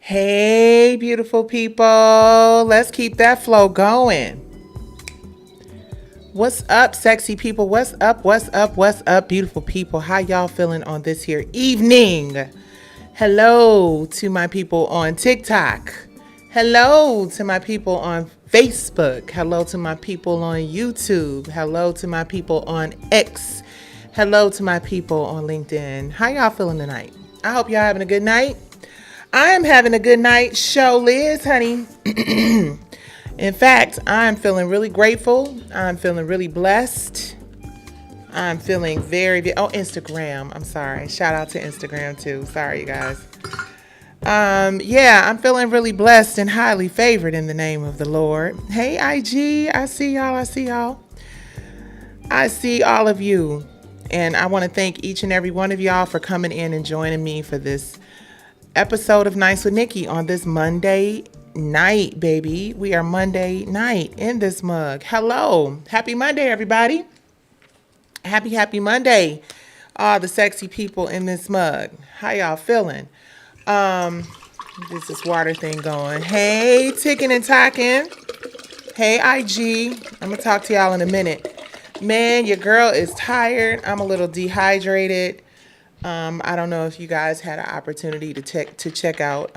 Hey, beautiful people. Let's keep that flow going. What's up, sexy people? What's up? What's up? What's up, beautiful people? How y'all feeling on this here evening? Hello to my people on TikTok. Hello to my people on Facebook. Hello to my people on YouTube. Hello to my people on X. Hello to my people on LinkedIn. How y'all feeling tonight? I hope y'all having a good night. I am having a good night. Show Liz, honey. In fact, I'm feeling really grateful. I'm feeling really blessed. I'm feeling Instagram. I'm sorry. Shout out to Instagram too. Sorry, you guys. I'm feeling really blessed and highly favored in the name of the Lord. Hey, IG, I see y'all. I see all of you. And I want to thank each and every one of y'all for coming in and joining me for this episode of Nights with Nikki on this Monday night, baby. We are Monday night in this mug. Hello. Happy Monday, everybody. Happy Monday. All the sexy people in this mug. How y'all feeling? Get this water thing going. Hey, ticking and talking. Hey, IG. I'm going to talk to y'all in a minute. Man, your girl is tired. I'm a little dehydrated. I don't know if you guys had an opportunity to check out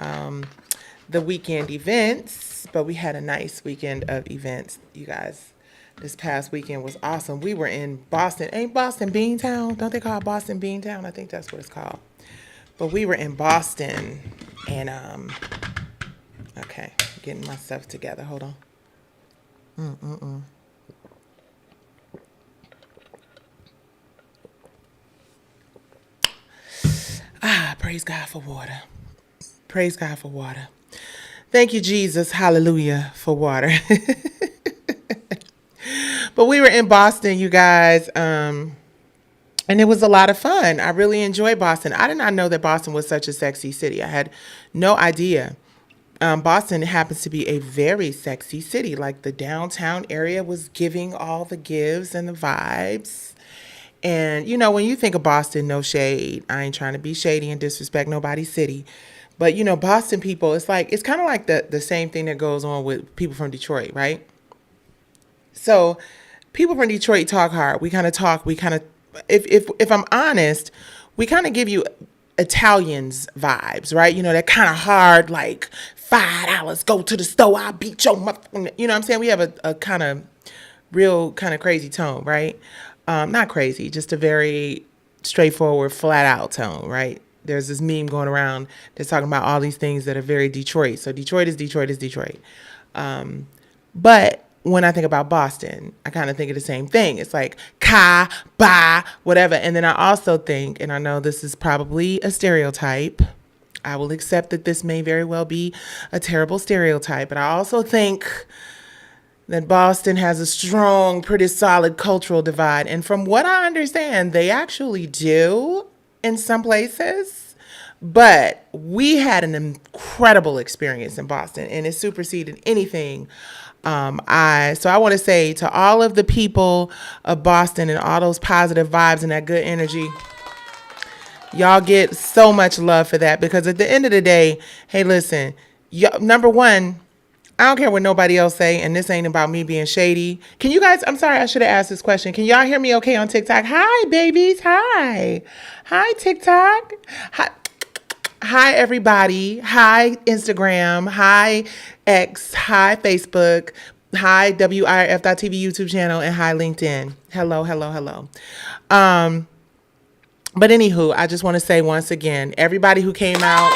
the weekend events, but we had a nice weekend of events, you guys. This past weekend was awesome. We were in Boston. Ain't Boston Beantown? Don't they call it Boston Beantown? I think that's what it's called. But we were in Boston, and okay, getting my stuff together. Hold on. Praise God for water. Praise God for water. Thank you, Jesus. Hallelujah for water. But we were in Boston, you guys, and it was a lot of fun. I really enjoyed Boston. I did not know that Boston was such a sexy city. I had no idea. Boston happens to be a very sexy city. Like the downtown area was giving all the gives and the vibes. And, you know, when you think of Boston, no shade. I ain't trying to be shady and disrespect nobody's city. But, you know, Boston people, it's kind of like the same thing that goes on with people from Detroit, right? So people from Detroit talk hard. If I'm honest, we kind of give you Italians vibes, right? You know, that kind of hard, like $5, go to the store, I'll beat your mother. You know what I'm saying? We have a kind of real kind of crazy tone, right? Not crazy, just a very straightforward, flat out tone, right? There's this meme going around that's talking about all these things that are very Detroit. So Detroit is Detroit. But when I think about Boston, I kind of think of the same thing. It's like ka, ba, whatever. And then I also think, and I know this is probably a stereotype, I will accept that this may very well be a terrible stereotype, but I also think that Boston has a strong, pretty solid cultural divide. And from what I understand, they actually do in some places. But we had an incredible experience in Boston, and it superseded anything. I want to say to all of the people of Boston and all those positive vibes and that good energy, y'all get so much love for that, because at the end of the day, hey, listen, number one, I don't care what nobody else say, and this ain't about me being shady. Can you guys, I'm sorry, I should have asked this question. Can y'all hear me okay on TikTok? Hi, babies. Hi. Hi, TikTok. Hi, everybody. Hi, Instagram. Hi, X. Hi, Facebook. Hi, WIRF.TV YouTube channel, and hi, LinkedIn. Hello. But anywho, I just want to say once again, everybody who came out,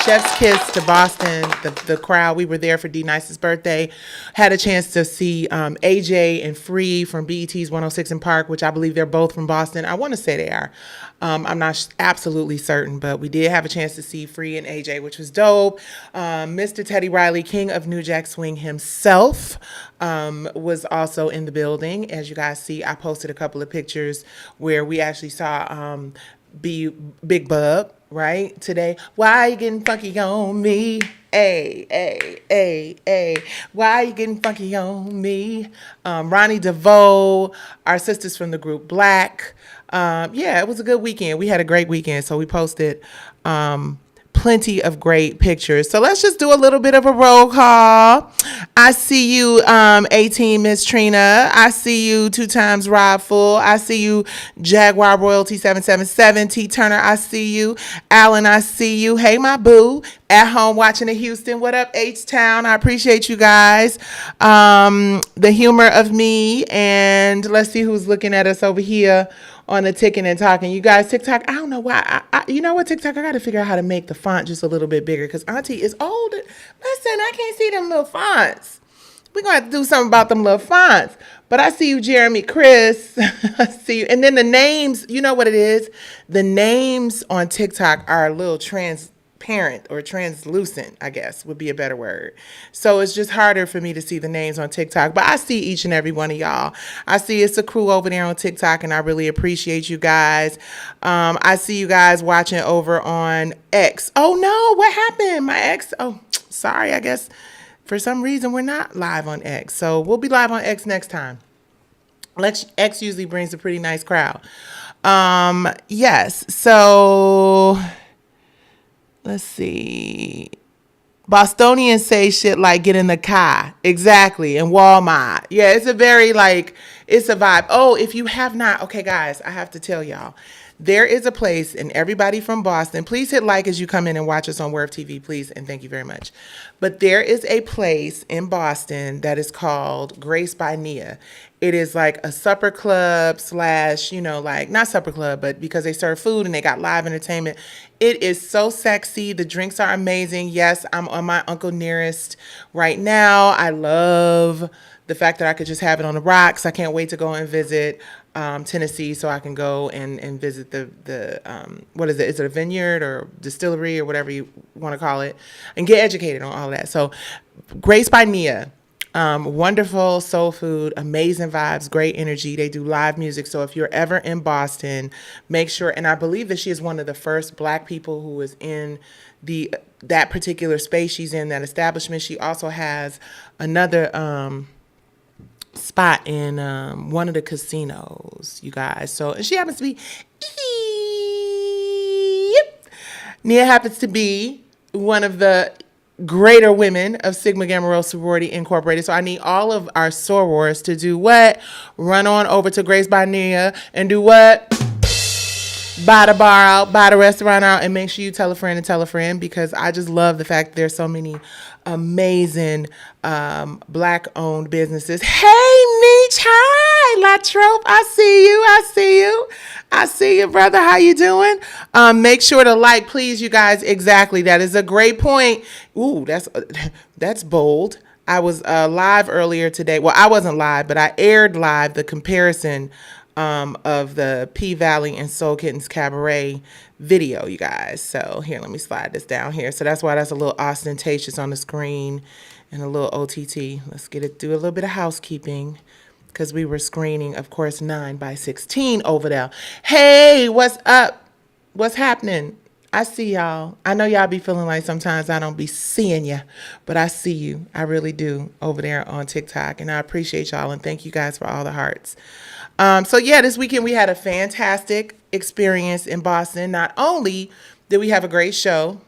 chef's kiss to Boston, the crowd. We were there for D Nice's birthday. Had a chance to see AJ and Free from BET's 106 in Park, which I believe they're both from Boston. I want to say they are. I'm not absolutely certain, but we did have a chance to see Free and AJ, which was dope. Mr. Teddy Riley, King of New Jack Swing himself, was also in the building. As you guys see, I posted a couple of pictures where we actually saw Big Bub, right, today. Why you getting funky on me? Hey. Why you getting funky on me? Ronnie DeVoe, our sisters from the group Black. It was a good weekend. We had a great weekend. So we posted plenty of great pictures. So let's just do a little bit of a roll call. I see you, 18 Miss Trina. I see you 2 times Rob Full. I see you, Jaguar Royalty 777. T Turner, I see you. Alan, I see you. Hey, my boo. At home watching the Houston. What up, H-Town? I appreciate you guys. The humor of me. And let's see who's looking at us over here on the ticking and talking. You guys, TikTok, I don't know why. You know what, TikTok, I got to figure out how to make the font just a little bit bigger because Auntie is old. Listen, I can't see them little fonts. We're going to have to do something about them little fonts. But I see you, Jeremy, Chris. I see you. And then the names, you know what it is? The names on TikTok are a little transparent or translucent, I guess would be a better word. So it's just harder for me to see the names on TikTok. But I see each and every one of y'all. I see it's a crew over there on TikTok, and I really appreciate you guys. I see you guys watching over on X. Oh, no. What happened? My X. Oh, sorry. I guess for some reason we're not live on X. So we'll be live on X next time. X usually brings a pretty nice crowd. Yes. So let's see. Bostonians say shit like get in the car. Exactly. And Walmart. Yeah, it's a very it's a vibe. Oh, if you have not, okay, guys, I have to tell y'all. There is a place, and everybody from Boston, please hit like as you come in and watch us on Worth TV, please, and thank you very much. But there is a place in Boston that is called Grace by Nia. It is like a supper club / not supper club, but because they serve food and they got live entertainment. It is so sexy. The drinks are amazing. Yes, I'm on my Uncle Nearest right now. I love the fact that I could just have it on the rocks. I can't wait to go and visit Tennessee so I can go and visit the what is it? Is it a vineyard or distillery or whatever you want to call it, and get educated on all of that. So Grace by Nia. Wonderful soul food, amazing vibes, great energy. They do live music. So if you're ever in Boston, make sure, and I believe that she is one of the first Black people who is in that particular space. She's in that establishment. She also has another spot in one of the casinos, you guys. So, and she happens to be, Nia happens to be one of the greater women of Sigma Gamma Rho Sorority Incorporated. So I need all of our sorors to do what? Run on over to Grace by Nia and do what? Buy the bar out, buy the restaurant out, and make sure you tell a friend, because I just love the fact that there's so many amazing Black-owned businesses. Hey, Meech, hi, La Trope, I see you, brother. How you doing? Make sure to like, please, you guys. Exactly, that is a great point. Ooh, that's bold. I was live earlier today. Well, I wasn't live, but I aired live the comparison of the P-Valley and Soul Kittens Cabaret video, you guys. So here, let me slide this down here. So that's why that's a little ostentatious on the screen and a little OTT. Let's do a little bit of housekeeping because we were screening, of course, 9:16 over there. Hey, what's up? What's happening? I see y'all. I know y'all be feeling like sometimes I don't be seeing you, but I see you. I really do over there on TikTok, and I appreciate y'all, and thank you guys for all the hearts. So yeah, this weekend we had a fantastic experience in Boston. Not only did we have a great show,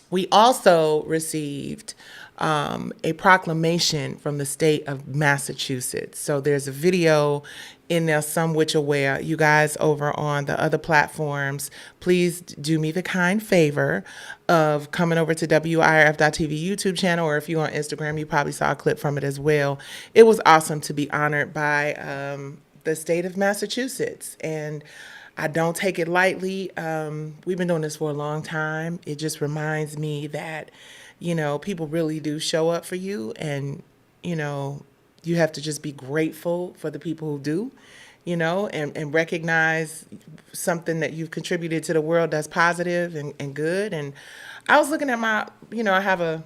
we also received a proclamation from the state of Massachusetts. So there's a video in there some which aware. You guys over on the other platforms, please do me the kind favor of coming over to WIRF.TV YouTube channel, or if you're on Instagram, you probably saw a clip from it as well. It was awesome to be honored by the state of Massachusetts, and I don't take it lightly. We've been doing this for a long time. It just reminds me that, people really do show up for you, and, you have to just be grateful for the people who do, and recognize something that you've contributed to the world that's positive and good. And I was looking at my, I have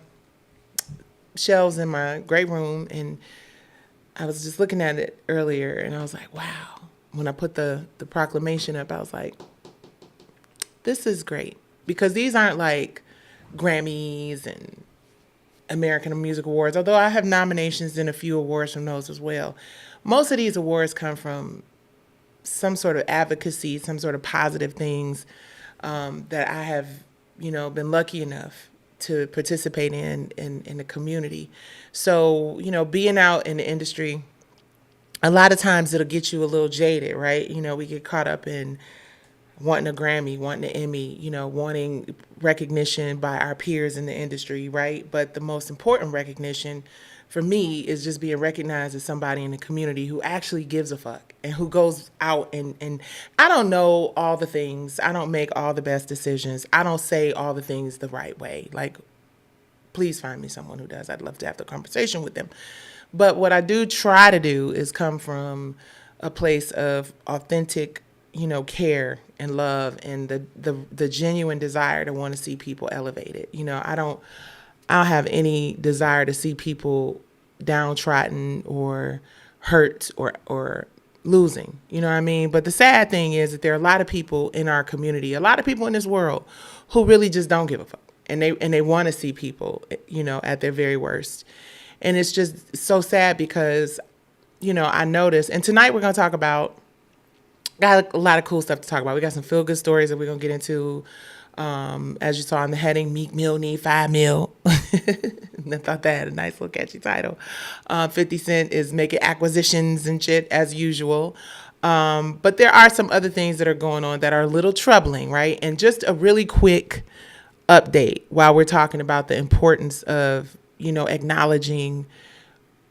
shelves in my great room, and I was just looking at it earlier, and I was like, wow. When I put the proclamation up, I was like, this is great. Because these aren't like Grammys and American Music Awards, although I have nominations and a few awards from those as well. Most of these awards come from some sort of advocacy, some sort of positive things that I have been lucky enough to participate in the community. So, being out in the industry, a lot of times it'll get you a little jaded, right? We get caught up in wanting a Grammy, wanting an Emmy, wanting recognition by our peers in the industry, right? But the most important recognition for me is just being recognized as somebody in the community who actually gives a fuck and who goes out and I don't know all the things. I don't make all the best decisions. I don't say all the things the right way. Like, please find me someone who does. I'd love to have the conversation with them. But what I do try to do is come from a place of authentic, care and love and the genuine desire to want to see people elevated. I don't have any desire to see people downtrodden or hurt or losing. You know what I mean? But the sad thing is that there are a lot of people in our community, a lot of people in this world who really just don't give a fuck. And they want to see people, at their very worst. And it's just so sad because, I noticed, and tonight we're going to talk about, got a lot of cool stuff to talk about. We got some feel good stories that we're going to get into. As you saw in the heading, Meek Mill need 5 mil. I thought that had a nice little catchy title. 50 Cent is making acquisitions and shit as usual. But there are some other things that are going on that are a little troubling, right? And just a really quick update while we're talking about the importance of, acknowledging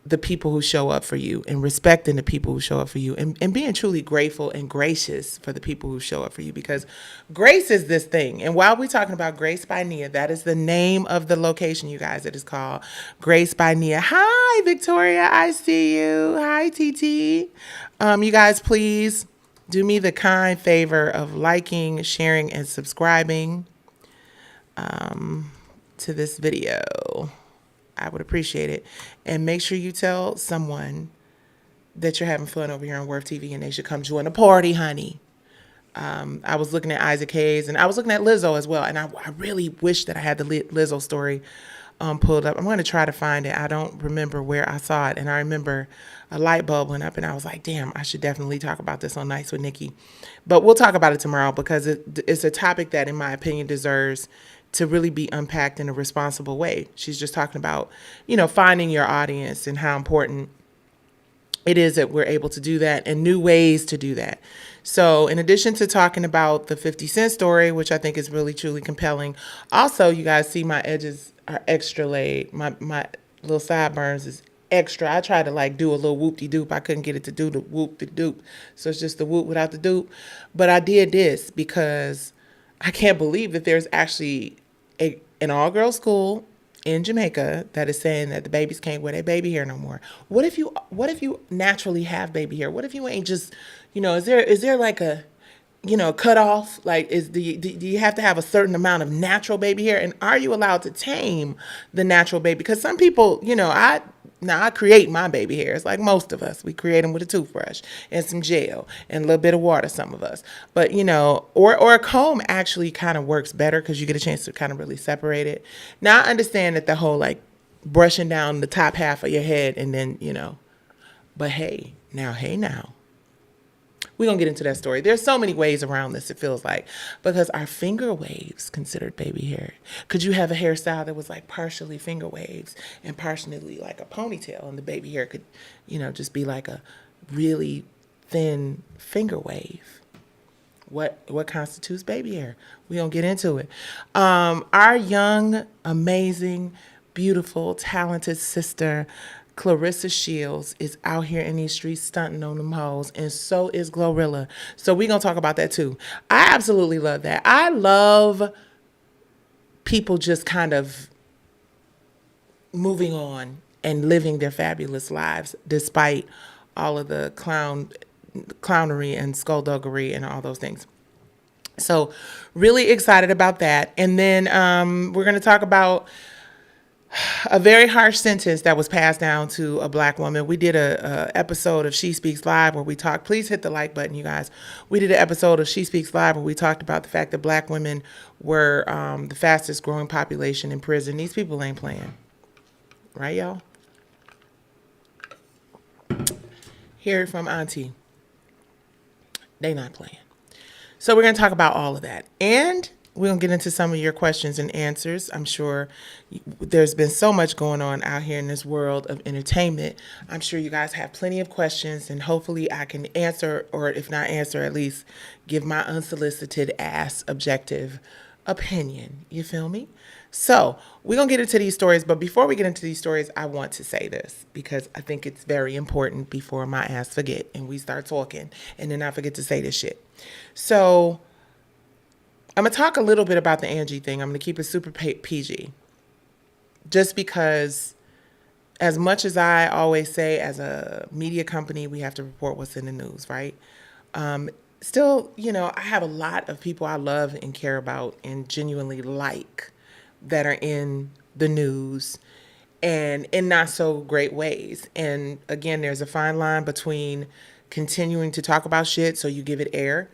the people who show up for you and respecting the people who show up for you and being truly grateful and gracious for the people who show up for you, because grace is this thing. And while we're talking about Grace by Nia, that is the name of the location, you guys. It is called Grace by Nia. Hi, Victoria. I see you. Hi, TT. You guys, please do me the kind favor of liking, sharing, and subscribing to this video. I would appreciate it. And make sure you tell someone that you're having fun over here on Worth TV and they should come join the party, honey. I was looking at Isaac Hayes and I was looking at Lizzo as well. And I really wish that I had the Lizzo story pulled up. I'm going to try to find it. I don't remember where I saw it. And I remember a light bulb went up and I was like, damn, I should definitely talk about this on Nights with Nikki. But we'll talk about it tomorrow because it's a topic that, in my opinion, deserves to really be unpacked in a responsible way. She's just talking about, finding your audience and how important it is that we're able to do that and new ways to do that. So in addition to talking about the 50 Cent story, which I think is really, truly compelling, also, you guys see my edges are extra laid. My little sideburns is extra. I tried to do a little whoop-de-doop. I couldn't get it to do the whoop-de-doop. So it's just the whoop without the doop. But I did this because I can't believe that there's actually an all-girls school in Jamaica that is saying that the babies can't wear their baby hair no more. What if you naturally have baby hair? What if you ain't just, is there like a, cutoff? Like, do you have to have a certain amount of natural baby hair? And are you allowed to tame the natural baby? Because some people, I create my baby hairs like most of us. We create them with a toothbrush and some gel and a little bit of water, some of us. But, or a comb actually kind of works better because you get a chance to kind of really separate it. Now, I understand that the whole brushing down the top half of your head and then, but hey now. We're going to get into that story. There's so many ways around this, it feels like, because our finger waves considered baby hair. Could you have a hairstyle that was partially finger waves and partially like a ponytail, and the baby hair could, just be like a really thin finger wave? What constitutes baby hair? We're going to get into it. Our young, amazing, beautiful, talented sister, Clarissa Shields, is out here in these streets stunting on them hoes, and so is Glorilla. So we're going to talk about that too. I absolutely love that. I love people just kind of moving on and living their fabulous lives despite all of the clownery and skullduggery and all those things. So really excited about that. And then we're going to talk about a very harsh sentence that was passed down to a black woman. We did a episode of She Speaks Live where we talked, please hit the like button, you guys. We did an episode of She Speaks Live where we talked about the fact that black women were the fastest growing population in prison. These people ain't playing. Right, y'all? Hear it from Auntie. They not playing. So we're going to talk about all of that. And we're going to get into some of your questions and answers. I'm sure there's been so much going on out here in this world of entertainment. I'm sure you guys have plenty of questions, and hopefully I can answer, or if not answer, at least give my unsolicited ass objective opinion. You feel me? So we're going to get into these stories. But before we get into these stories, I want to say this because I think it's very important before my ass forget and we start talking and then I forget to say this shit. So I'm going to talk a little bit about the Angie thing. I'm going to keep it super PG. Just because as much as I always say, as a media company, we have to report what's in the news, right? Still, I have a lot of people I love and care about and genuinely like that are in the news and in not so great ways. And again, there's a fine line between continuing to talk about shit so you give it air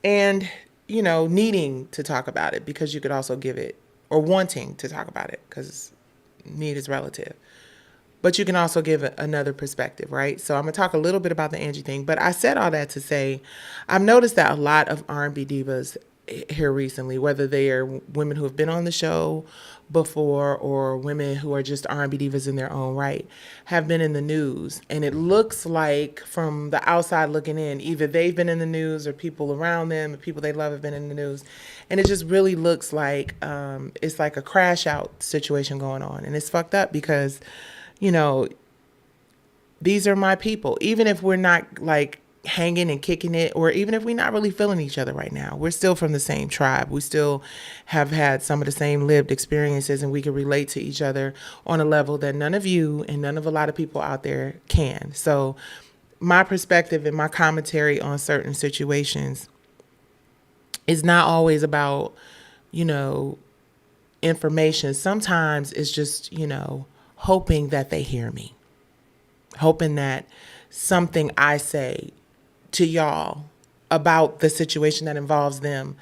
and, needing to talk about it because you could also give it, or wanting to talk about it because need is relative. But you can also give another perspective, right? So I'm going to talk a little bit about the Angie thing. But I said all that to say, I've noticed that a lot of R&B divas here recently, whether they are women who have been on the show before or women who are just R&B divas in their own right, have been in the news. And it looks like from the outside looking in, either they've been in the news or people around them, or people they love have been in the news. And it just really looks like it's like a crash out situation going on. And it's fucked up because these are my people. Even if we're not like hanging and kicking it, or even if we're not really feeling each other right now, we're still from the same tribe. We still have had some of the same lived experiences, and we can relate to each other on a level that none of you and none of a lot of people out there can. So my perspective and my commentary on certain situations is not always about, information. Sometimes it's just, hoping that they hear me, hoping that something I say to y'all about the situation that involves them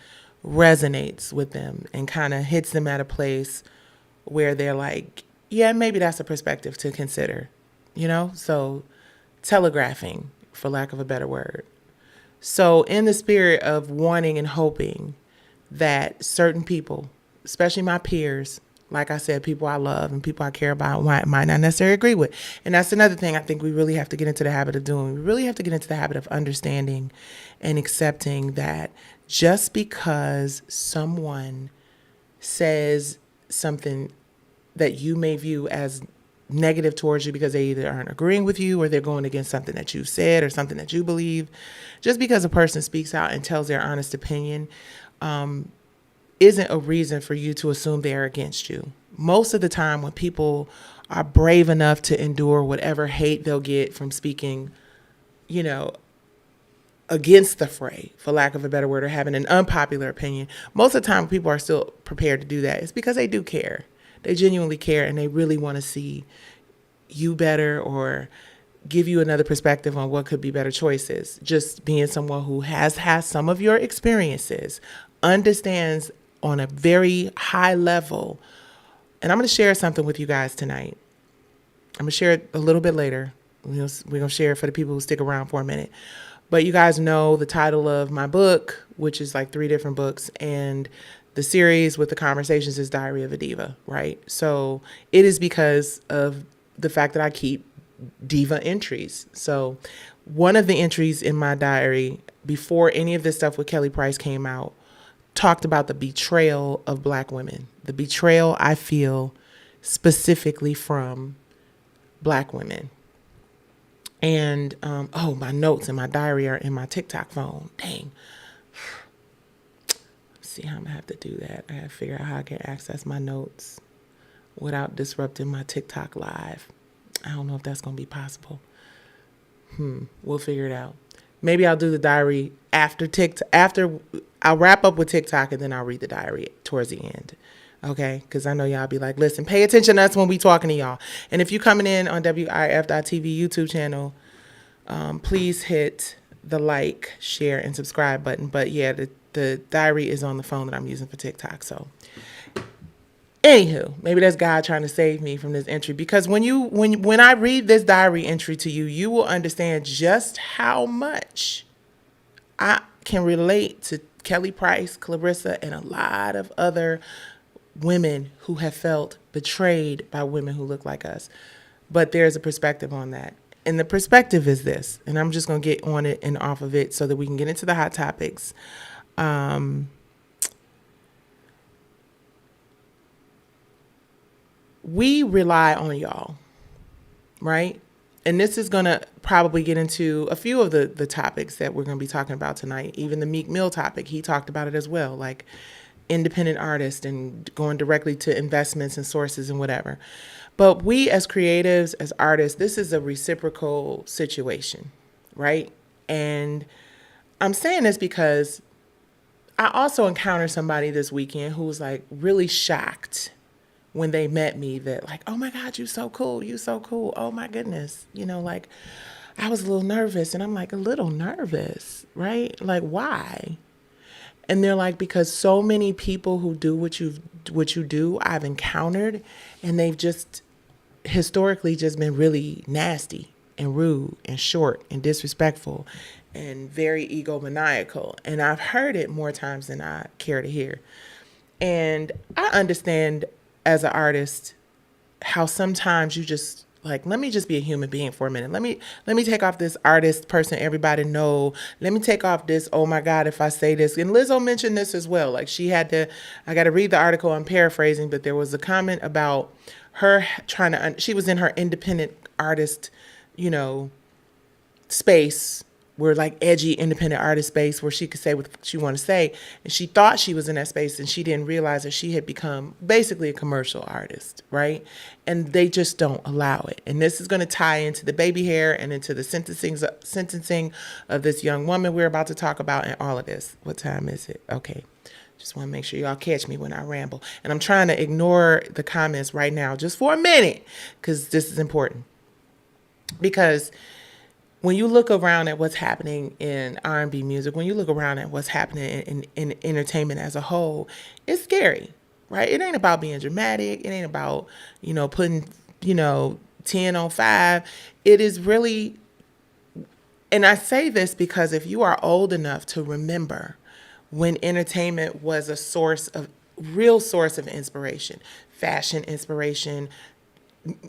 resonates with them and kind of hits them at a place where they're like, yeah, maybe that's a perspective to consider, so telegraphing, for lack of a better word. So in the spirit of wanting and hoping that certain people, especially my peers, like I said, people I love and people I care about might not necessarily agree with. And that's another thing I think we really have to get into the habit of doing. We really have to get into the habit of understanding and accepting that just because someone says something that you may view as negative towards you because they either aren't agreeing with you or they're going against something that you said or something that you believe, just because a person speaks out and tells their honest opinion, isn't a reason for you to assume they're against you. Most of the time when people are brave enough to endure whatever hate they'll get from speaking, against the fray, for lack of a better word, or having an unpopular opinion, most of the time people are still prepared to do that. It's because they do care. They genuinely care and they really want to see you better or give you another perspective on what could be better choices. Just being someone who has some of your experiences, understands on a very high level. And I'm going to share something with you guys tonight. I'm going to share it a little bit later. We're going to share it for the people who stick around for a minute. But you guys know the title of my book, which is like 3 different books. And the series with the conversations is Diary of a Diva, right? So it is because of the fact that I keep diva entries. So one of the entries in my diary before any of this stuff with Kelly Price came out talked about the betrayal of Black women, the betrayal I feel specifically from Black women. And, my notes in my diary are in my TikTok phone. Dang. Let's see how I'm going to have to do that. I got to figure out how I can access my notes without disrupting my TikTok live. I don't know if that's going to be possible. We'll figure it out. Maybe I'll do the diary after TikTok. After I'll wrap up with TikTok and then I'll read the diary towards the end. Okay? Because I know y'all be like, listen, pay attention to us when we talking to y'all. And if you coming in on WIF.TV YouTube channel, please hit the like, share, and subscribe button. But yeah, the diary is on the phone that I'm using for TikTok. So anywho, maybe that's God trying to save me from this entry, because when I read this diary entry to you, you will understand just how much I can relate to Kelly Price, Clarissa, and a lot of other women who have felt betrayed by women who look like us. But there's a perspective on that. And the perspective is this, and I'm just going to get on it and off of it so that we can get into the hot topics. We rely on y'all, right? And this is going to probably get into a few of the topics that we're going to be talking about tonight. Even the Meek Mill topic, he talked about it as well, like independent artists and going directly to investments and sources and whatever. But we as creatives, as artists, this is a reciprocal situation, right? And I'm saying this because I also encountered somebody this weekend who was like really shocked when they met me that like, oh my God, you so cool. You so cool. Oh my goodness. Like I was a little nervous, and I'm like, a little nervous, right? Like why? And they're like, because so many people who do what you do, I've encountered, and they've just historically just been really nasty and rude and short and disrespectful and very egomaniacal. And I've heard it more times than I care to hear. And I understand as an artist how sometimes you just like, let me just be a human being for a minute. Let me take off this artist person everybody know. Let me take off this, oh my God, if I say this. And Lizzo mentioned this as well. Like I got to read the article, I'm paraphrasing, but there was a comment about her she was in her independent artist, space, where like edgy independent artist space where she could say what she wanted to say. And she thought she was in that space, and she didn't realize that she had become basically a commercial artist, right? And they just don't allow it. And this is going to tie into the baby hair and into the sentencing of this young woman we're about to talk about and all of this. What time is it? Okay. Just want to make sure y'all catch me when I ramble. And I'm trying to ignore the comments right now just for a minute because this is important. Because when you look around at what's happening in R&B music, when you look around at what's happening in entertainment as a whole, it's scary, right? It ain't about being dramatic. It ain't about, putting, 10 on 5. It is really, and I say this because if you are old enough to remember when entertainment was a real source of inspiration, fashion inspiration,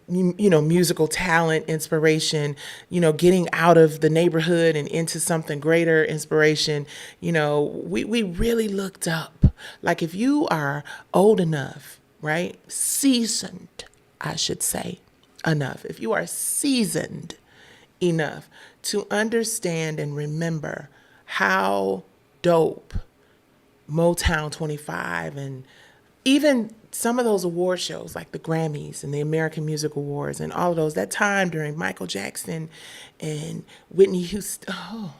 musical talent inspiration, getting out of the neighborhood and into something greater inspiration, we really looked up. Like if you are old enough, right? Seasoned, I should say, enough. If you are seasoned enough to understand and remember how dope Motown 25 and even some of those award shows like the Grammys and the American Music Awards and all of those, that time during Michael Jackson and Whitney Houston. Oh.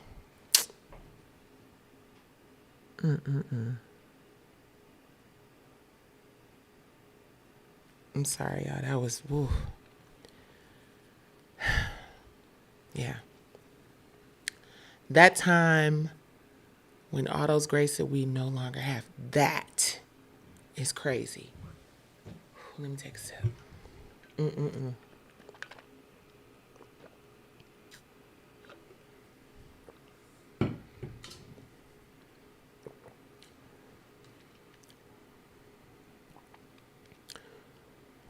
I'm sorry, y'all. That was, woo. Yeah. That time when all those graces that we no longer have, that is crazy. Let me take a sip.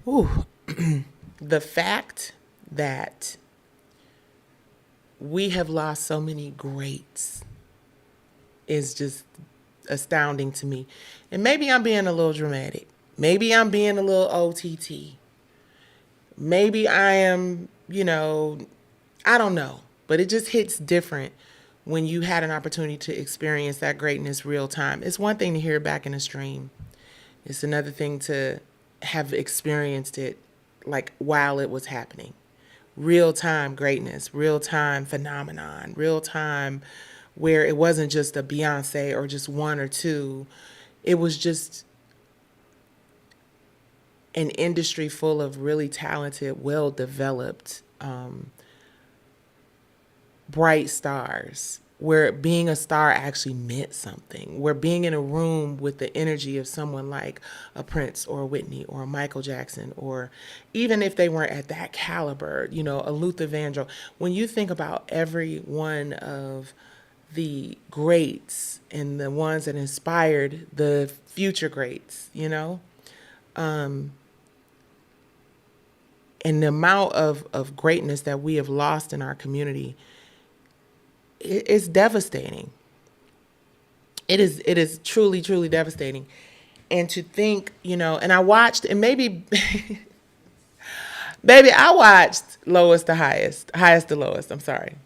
Ooh. The fact that we have lost so many greats is just astounding to me. And maybe I'm being a little dramatic. Maybe I'm being a little OTT. Maybe I am, I don't know. But it just hits different when you had an opportunity to experience that greatness real time. It's one thing to hear it back in a stream. It's another thing to have experienced it like while it was happening. Real time greatness, real time phenomenon, real time where it wasn't just a Beyonce or just one or two. It was just an industry full of really talented, well-developed, bright stars, where being a star actually meant something, where being in a room with the energy of someone like a Prince or a Whitney or a Michael Jackson, or even if they weren't at that caliber, a Luther Vandross. When you think about every one of the greats and the ones that inspired the future greats, you know? And the amount of greatness that we have lost in our community, it's devastating. It is truly, truly devastating. And to think, and I watched, and maybe, baby, I watched lowest to highest, highest to lowest. I'm sorry.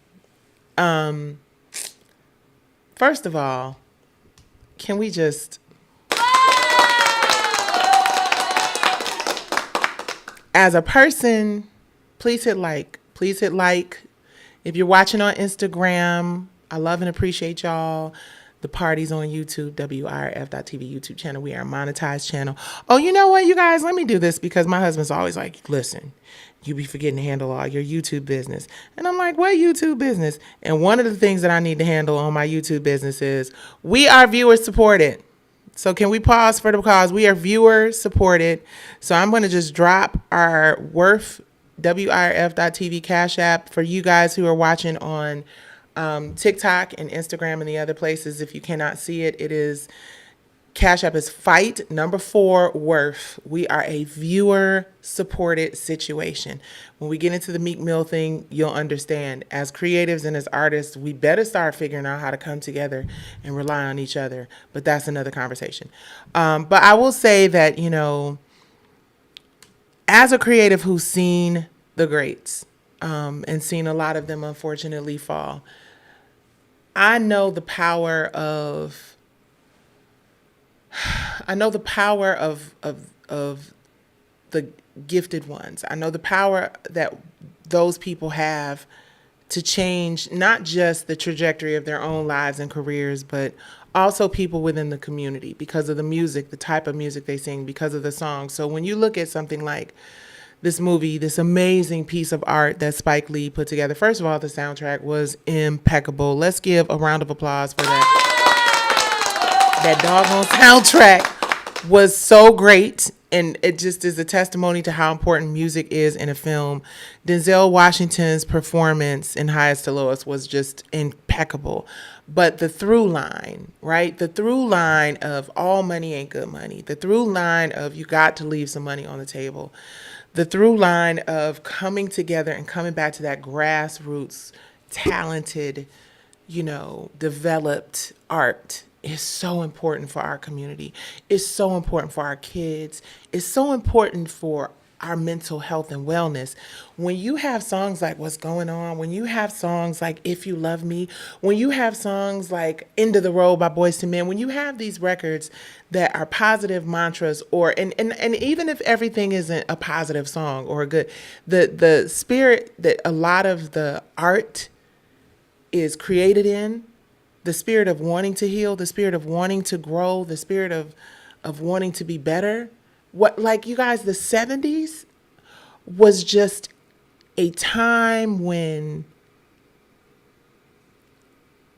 First of all, can we just, as a person, please hit like. Please hit like. If you're watching on Instagram, I love and appreciate y'all. The party's on YouTube, WIRF.TV YouTube channel. We are a monetized channel. Oh, you know what, you guys? Let me do this because my husband's always like, listen, you be forgetting to handle all your YouTube business. And I'm like, what YouTube business? And one of the things that I need to handle on my YouTube business is we are viewer supported. So can we pause for the cause? We are viewer supported. So I'm going to just drop our worth WIRF.TV Cash App for you guys who are watching on TikTok and Instagram and the other places. If you cannot see it, it is Cash App is fight number 4 worth. We are a viewer supported situation. When we get into the Meek Mill thing, you'll understand. As creatives and as artists, we better start figuring out how to come together and rely on each other. But that's another conversation. But I will say that, as a creative who's seen the greats and seen a lot of them unfortunately fall, I know the power of the gifted ones. I know the power that those people have to change not just the trajectory of their own lives and careers, but also people within the community because of the music, the type of music they sing, because of the songs. So when you look at something like this movie, this amazing piece of art that Spike Lee put together, first of all, the soundtrack was impeccable. Let's give a round of applause for that. That doggone soundtrack was so great. And it just is a testimony to how important music is in a film. Denzel Washington's performance in Highest to Lowest was just impeccable. But the through line, right? The through line of all money ain't good money. The through line of you got to leave some money on the table. The through line of coming together and coming back to that grassroots, talented, developed art is so important for our community. It's so important for our kids. It's so important for our mental health and wellness. When you have songs like What's Going On, when you have songs like If You Love Me, when you have songs like End of the Road by Boyz II Men, when you have these records that are positive mantras, and even if everything isn't a positive song or a good, the spirit that a lot of the art is created in, the spirit of wanting to heal, the spirit of wanting to grow, the spirit of wanting to be better. Like you guys, the 70s was just a time when,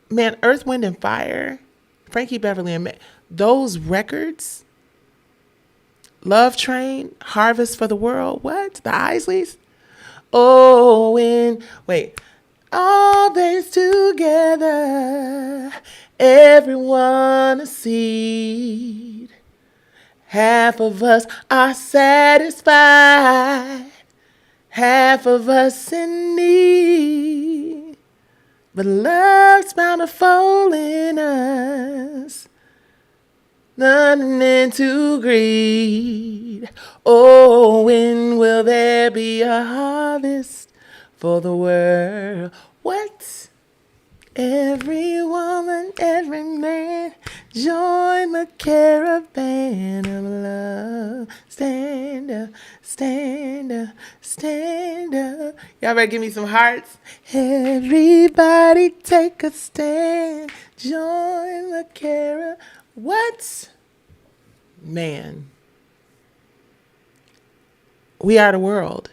man, Earth, Wind, and Fire, Frankie Beverly and those records, Love Train, Harvest for the World, what? The Isleys? Oh, wait. All days together, everyone a seed. Half of us are satisfied, half of us in need. But love's bountiful in us, none into greed. Oh, when will there be a harvest for the world? What? Every woman, every man, join the caravan of love. Stand up, stand up, stand up. Y'all better give me some hearts. Everybody take a stand. Join the caravan. What? Man. We Are the World.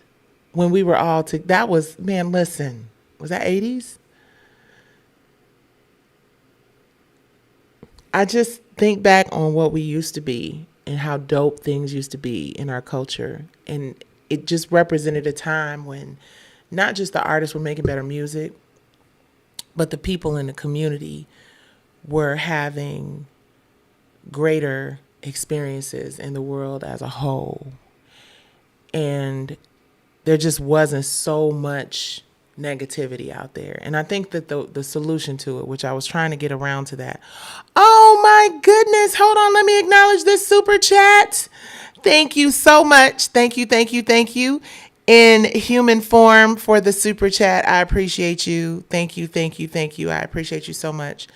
When we were all that was, man, listen. Was that 80s? I just think back on what we used to be and how dope things used to be in our culture. And it just represented a time when not just the artists were making better music, but the people in the community were having greater experiences in the world as a whole. And there just wasn't so much negativity out there. And I think that the solution to it, which I was trying to get around to that. Oh my goodness. Hold on. Let me acknowledge this super chat. Thank you so much. Thank you, thank you, thank you. In human form for the super chat. I appreciate you. Thank you, thank you, thank you. I appreciate you so much.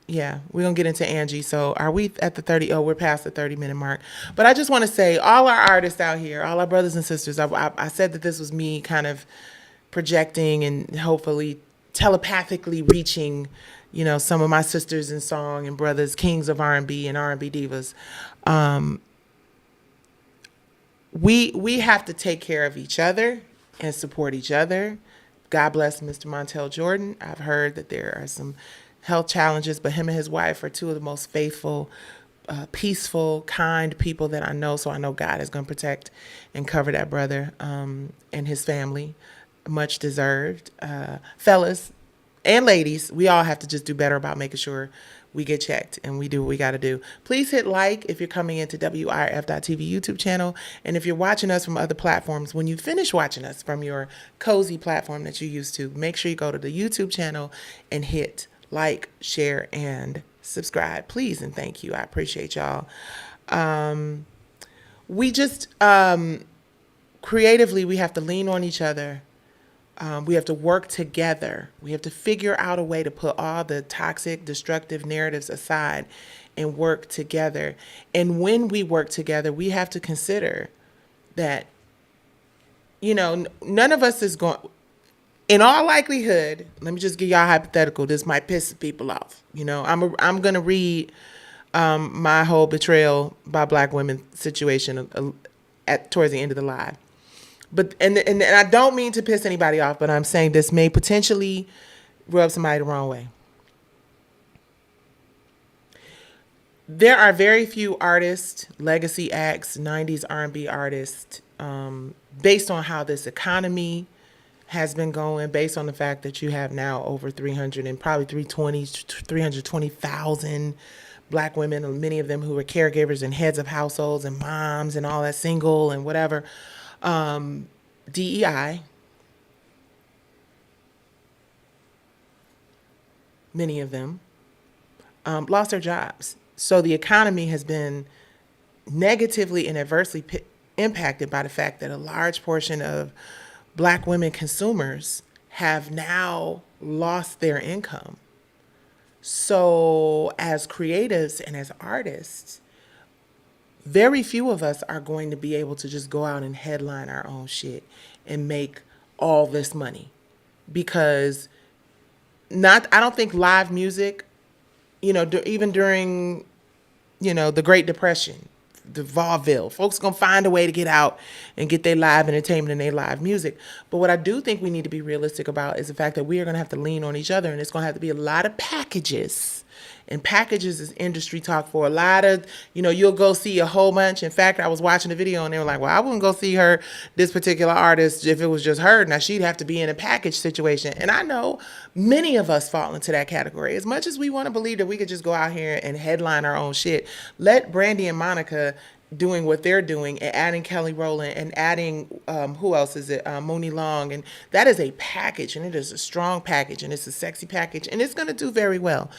Yeah, we're going to get into Angie. So are we at the 30? Oh, we're past the 30-minute mark. But I just want to say, all our artists out here, all our brothers and sisters, I said that this was me kind of projecting and hopefully telepathically reaching, some of my sisters in song and brothers, kings of R&B and R&B divas. We have to take care of each other and support each other. God bless Mr. Montel Jordan. I've heard that there are some health challenges, but him and his wife are two of the most faithful, peaceful, kind people that I know. So I know God is going to protect and cover that brother and his family. Much deserved. Fellas and ladies, we all have to just do better about making sure we get checked and we do what we got to do. Please hit like if you're coming into WIRF.TV YouTube channel. And if you're watching us from other platforms, when you finish watching us from your cozy platform that you're used to, make sure you go to the YouTube channel and hit like, share, and subscribe. Please and thank you. I appreciate y'all. We just, creatively, we have to lean on each other. We have to work together. We have to figure out a way to put all the toxic, destructive narratives aside and work together. And when we work together, we have to consider that, none of us is going, in all likelihood, let me just give y'all a hypothetical. This might piss people off. I'm going to read my whole betrayal by Black women situation towards the end of the live. But and I don't mean to piss anybody off, but I'm saying this may potentially rub somebody the wrong way. There are very few artists, legacy acts, 90s R&B artists, based on how this economy has been going, based on the fact that you have now over 300 and probably 320,000 Black women, many of them who are caregivers and heads of households and moms and all that, single and whatever. DEI, many of them, lost their jobs. So the economy has been negatively and adversely impacted by the fact that a large portion of Black women consumers have now lost their income. So as creatives and as artists, very few of us are going to be able to just go out and headline our own shit and make all this money, because I don't think live music, even during, the Great Depression, the vaudeville, folks gonna find a way to get out and get their live entertainment and their live music. But what I do think we need to be realistic about is the fact that we are gonna have to lean on each other, and it's gonna have to be a lot of packages. And packages is industry talk for a lot of, you'll go see a whole bunch. In fact, I was watching a video and they were like, well, I wouldn't go see this particular artist if it was just her. Now she'd have to be in a package situation. And I know many of us fall into that category. As much as we want to believe that we could just go out here and headline our own shit, let Brandy and Monica doing what they're doing and adding Kelly Rowland and adding, who else is it? Monie Long. And that is a package, and it is a strong package, and it's a sexy package, and it's going to do very well.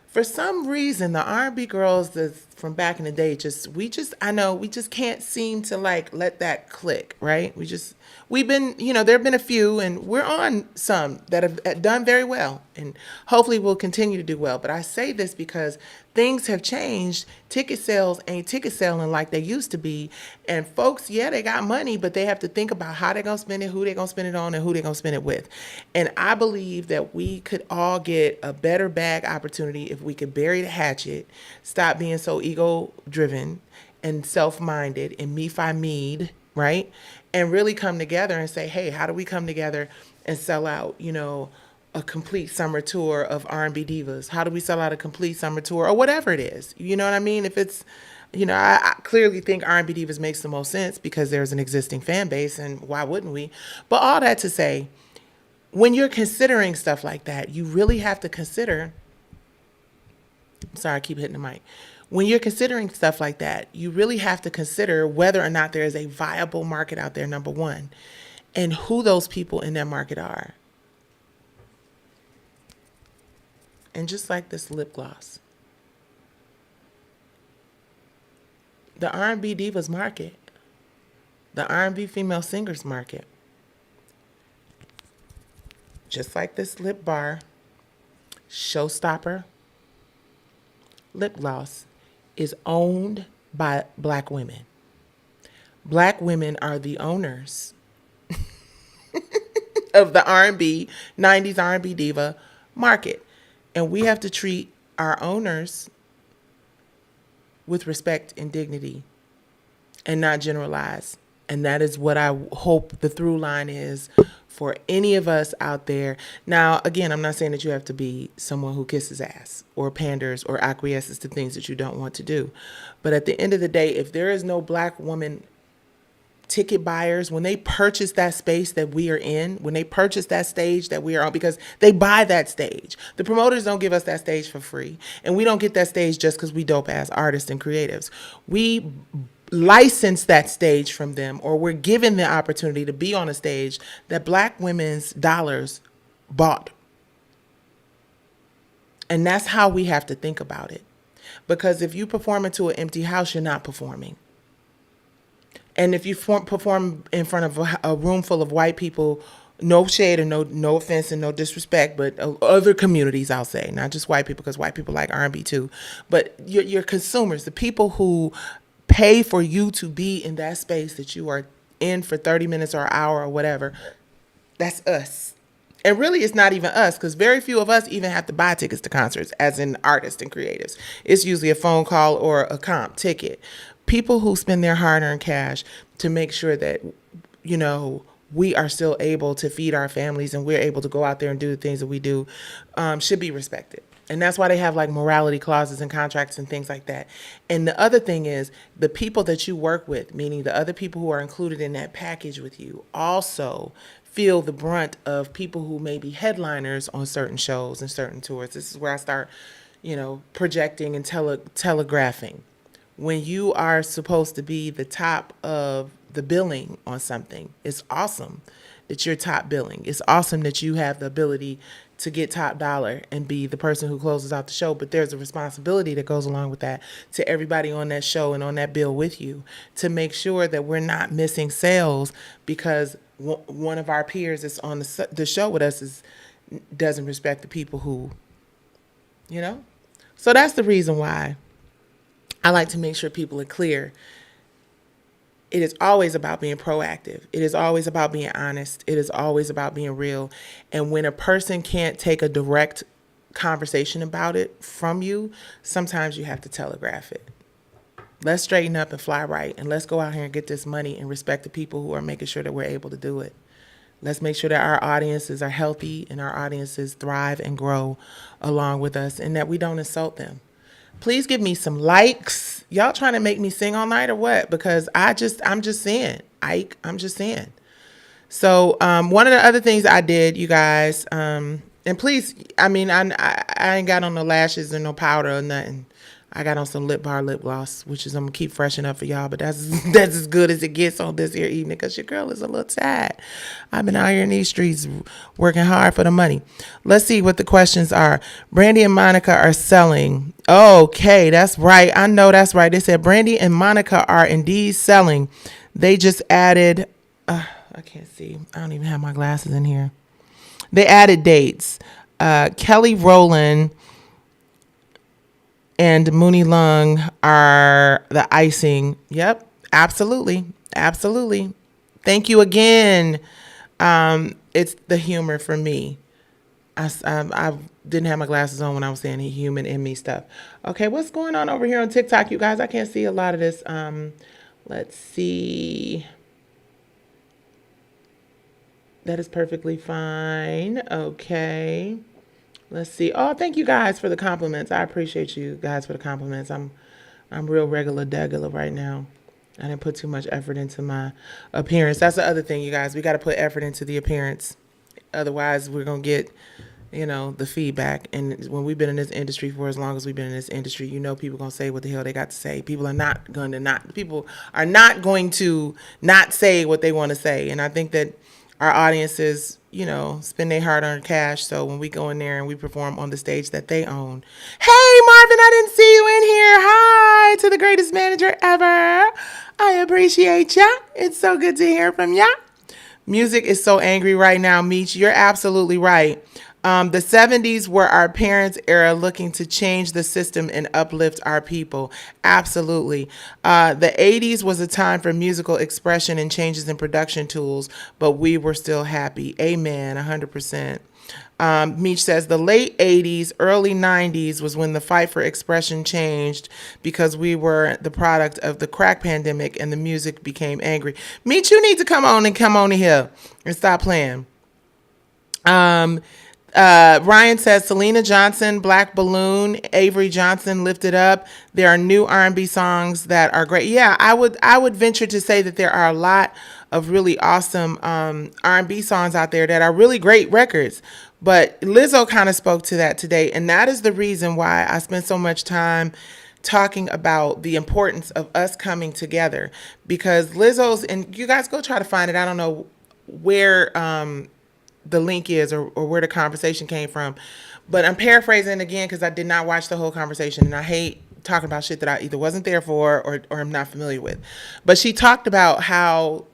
For some reason, the R&B girls from back in the day, I know we just can't seem to let that click, right? We've been, there have been a few, and we're on some that have done very well, and hopefully we'll continue to do well. But I say this because things have changed. Ticket sales ain't ticket selling like they used to be. And folks, yeah, they got money, but they have to think about how they're going to spend it, who they're going to spend it on, and who they're going to spend it with. And I believe that we could all get a better bag opportunity if we could bury the hatchet, stop being so ego-driven and self-minded and me-fi-me'd, right? And really come together and say, hey, how do we come together and sell out, a complete summer tour of R&B divas? How do we sell out a complete summer tour or whatever it is? You know what I mean? If it's, I clearly think R&B divas makes the most sense because there's an existing fan base, and why wouldn't we? But all that to say, when you're considering stuff like that, you really have to consider. I'm sorry, I keep hitting the mic. When you're considering stuff like that, you really have to consider whether or not there is a viable market out there, number one, and who those people in that market are. And just like this lip gloss, the R&B divas market, the R&B female singers market, just like this lip bar, showstopper lip gloss, is owned by black women. Black women are the owners of the R&B, 90s R&B diva market. And we have to treat our owners with respect and dignity and not generalize. And that is what I hope the through line is for any of us out there. Now, again, I'm not saying that you have to be someone who kisses ass or panders or acquiesces to things that you don't want to do. But at the end of the day, if there is no black woman ticket buyers, when they purchase that space that we are in, when they purchase that stage that we are on, because they buy that stage. The promoters don't give us that stage for free. And we don't get that stage just because we dope ass artists and creatives. We license that stage from them, or we're given the opportunity to be on a stage that black women's dollars bought. And that's how we have to think about it. Because if you perform into an empty house, you're not performing. And if you perform in front of a room full of white people, no shade or no offense and no disrespect, but other communities, I'll say, not just white people, because white people like R&B too, but your consumers, the people who pay for you to be in that space that you are in for 30 minutes or an hour or whatever, that's us. And really, it's not even us, because very few of us even have to buy tickets to concerts, as in artists and creatives. It's usually a phone call or a comp ticket. People who spend their hard-earned cash to make sure that, you know, we are still able to feed our families and we're able to go out there and do the things that we do, should be respected. And that's why they have like morality clauses and contracts and things like that. And the other thing is, the people that you work with, meaning the other people who are included in that package with you, also feel the brunt of people who may be headliners on certain shows and certain tours. This is where I start, projecting and telegraphing. When you are supposed to be the top of the billing on something, it's awesome that you're top billing. It's awesome that you have the ability to get top dollar and be the person who closes out the show. But there's a responsibility that goes along with that to everybody on that show and on that bill with you, to make sure that we're not missing sales because one of our peers that's on the show with us doesn't respect the people who, So that's the reason why I like to make sure people are clear. It is always about being proactive. It is always about being honest. It is always about being real. And when a person can't take a direct conversation about it from you, sometimes you have to telegraph it. Let's straighten up and fly right. And let's go out here and get this money and respect the people who are making sure that we're able to do it. Let's make sure that our audiences are healthy and our audiences thrive and grow along with us, and that we don't insult them. Please give me some likes. Y'all trying to make me sing all night or what? Because I'm just saying, Ike, I'm just saying. So one of the other things I did, you guys, and please, I ain't got on no lashes or no powder or nothing. I got on some lip gloss, which is I'm gonna keep freshening up for y'all, but that's as good as it gets on this here evening because your girl is a little tired. I've been out here in these streets working hard for the money. Let's see what the questions are. Brandy and Monica are selling. Okay, that's right. I know that's right. They said Brandy and Monica are indeed selling. They just added, I can't see. I don't even have my glasses in here. They added dates. Kelly Rowland and Mooney Lung are the icing. Yep, absolutely. Absolutely. Thank you again. It's the humor for me. I didn't have my glasses on when I was saying human in me stuff. Okay, what's going on over here on TikTok, you guys? I can't see a lot of this. Let's see. That is perfectly fine. Okay. Let's see. Oh, thank you guys for the compliments. I appreciate you guys for the compliments. I'm real regular right now. I didn't put too much effort into my appearance. That's the other thing, you guys. We got to put effort into the appearance. Otherwise, we're going to get, the feedback. And when we've been in this industry for as long as we've been in this industry, people going to say what the hell they got to say. People are not going to not say what they want to say. And I think that our audiences, spend their hard-earned cash. So when we go in there and we perform on the stage that they own, hey, Marvin, I didn't see you in here. Hi to the greatest manager ever. I appreciate ya. It's so good to hear from ya. Music is so angry right now, Meech. You're absolutely right. The 70s were our parents' era, looking to change the system and uplift our people. Absolutely. The 80s was a time for musical expression and changes in production tools, but we were still happy. Amen. 100%. Meech says the late 80s, early 90s was when the fight for expression changed because we were the product of the crack pandemic and the music became angry. Meech, you need to come on here and stop playing. Ryan says Selena Johnson, Black Balloon, Avery Johnson, Lift It Up. There are new R&B songs that are great. Yeah, I would venture to say that there are a lot of really awesome R&B songs out there that are really great records. But Lizzo kind of spoke to that today, and that is the reason why I spent so much time talking about the importance of us coming together, because Lizzo's, and you guys go try to find it. I don't know where the link is or where the conversation came from, but I'm paraphrasing again because I did not watch the whole conversation, and I hate talking about shit that I either wasn't there for or I'm not familiar with. But she talked about how,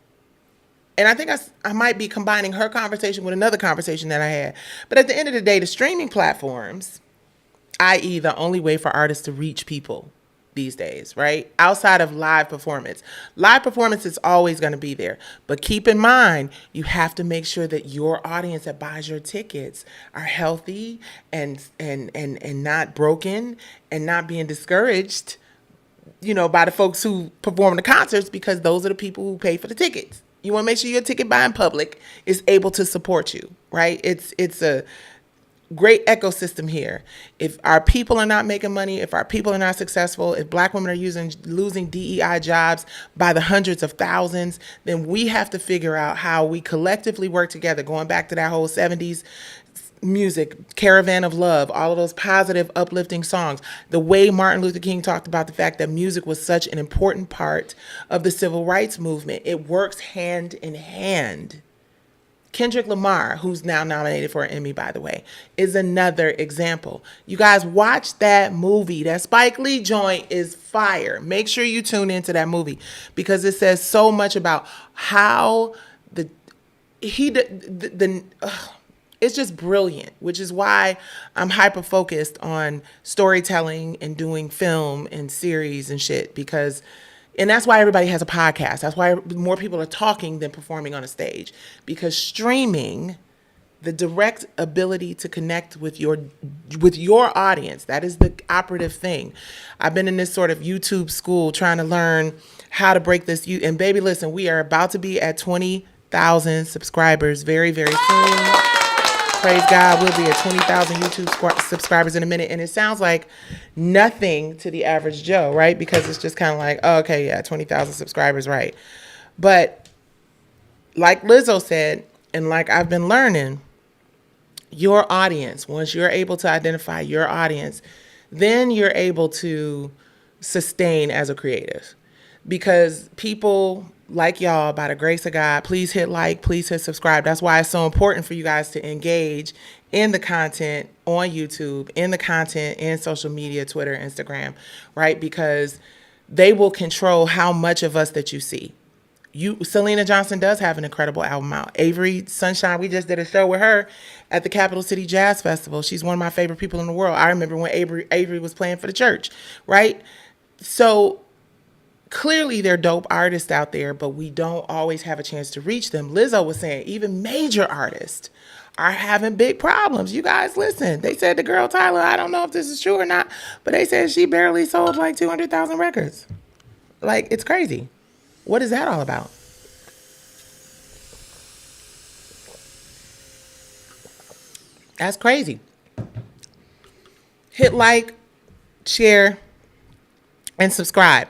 and I think I might be combining her conversation with another conversation that I had, but at the end of the day, the streaming platforms, i.e. the only way for artists to reach people these days, right? Outside of live performance. Live performance is always going to be there. But keep in mind, you have to make sure that your audience that buys your tickets are healthy and not broken and not being discouraged, by the folks who perform the concerts, because those are the people who pay for the tickets. You want to make sure your ticket buying public is able to support you, right? It's a great ecosystem here. If our people are not making money, if our people are not successful, if Black women are losing DEI jobs by the hundreds of thousands, then we have to figure out how we collectively work together, going back to that whole 70s music, Caravan of Love, all of those positive, uplifting songs. The way Martin Luther King talked about the fact that music was such an important part of the civil rights movement. It works hand in hand. Kendrick Lamar, who's now nominated for an Emmy, by the way, is another example. You guys watch that movie. That Spike Lee joint is fire. Make sure you tune into that movie because it says so much about how it's just brilliant, which is why I'm hyper focused on storytelling and doing film and series and shit, and that's why everybody has a podcast. That's why more people are talking than performing on a stage, because streaming, the direct ability to connect with your audience, that is the operative thing. I've been in this sort of YouTube school trying to learn how to break this. And baby, listen, we are about to be at 20,000 subscribers very, very soon. Praise God, we'll be at 20,000 YouTube subscribers in a minute. And it sounds like nothing to the average Joe, right? Because it's just kind of like, oh, okay, yeah, 20,000 subscribers, right? But like Lizzo said, and like I've been learning, your audience, once you're able to identify your audience, then you're able to sustain as a creative. Because people like y'all, by the grace of God, please hit like, please hit subscribe. That's why it's so important for you guys to engage in the content on YouTube, in the content in social media, Twitter, Instagram, right? Because they will control how much of us that you see. Selena Johnson does have an incredible album out. Avery Sunshine, we just did a show with her at the Capital City Jazz Festival. She's one of my favorite people in the world. I remember when Avery was playing for the church, right? So clearly they're dope artists out there, but we don't always have a chance to reach them. Lizzo was saying even major artists are having big problems. You guys listen. They said the girl Tyler, I don't know if this is true or not, but they said she barely sold like 200,000 records. Like, it's crazy. What is that all about? That's crazy. Hit like, share, and subscribe.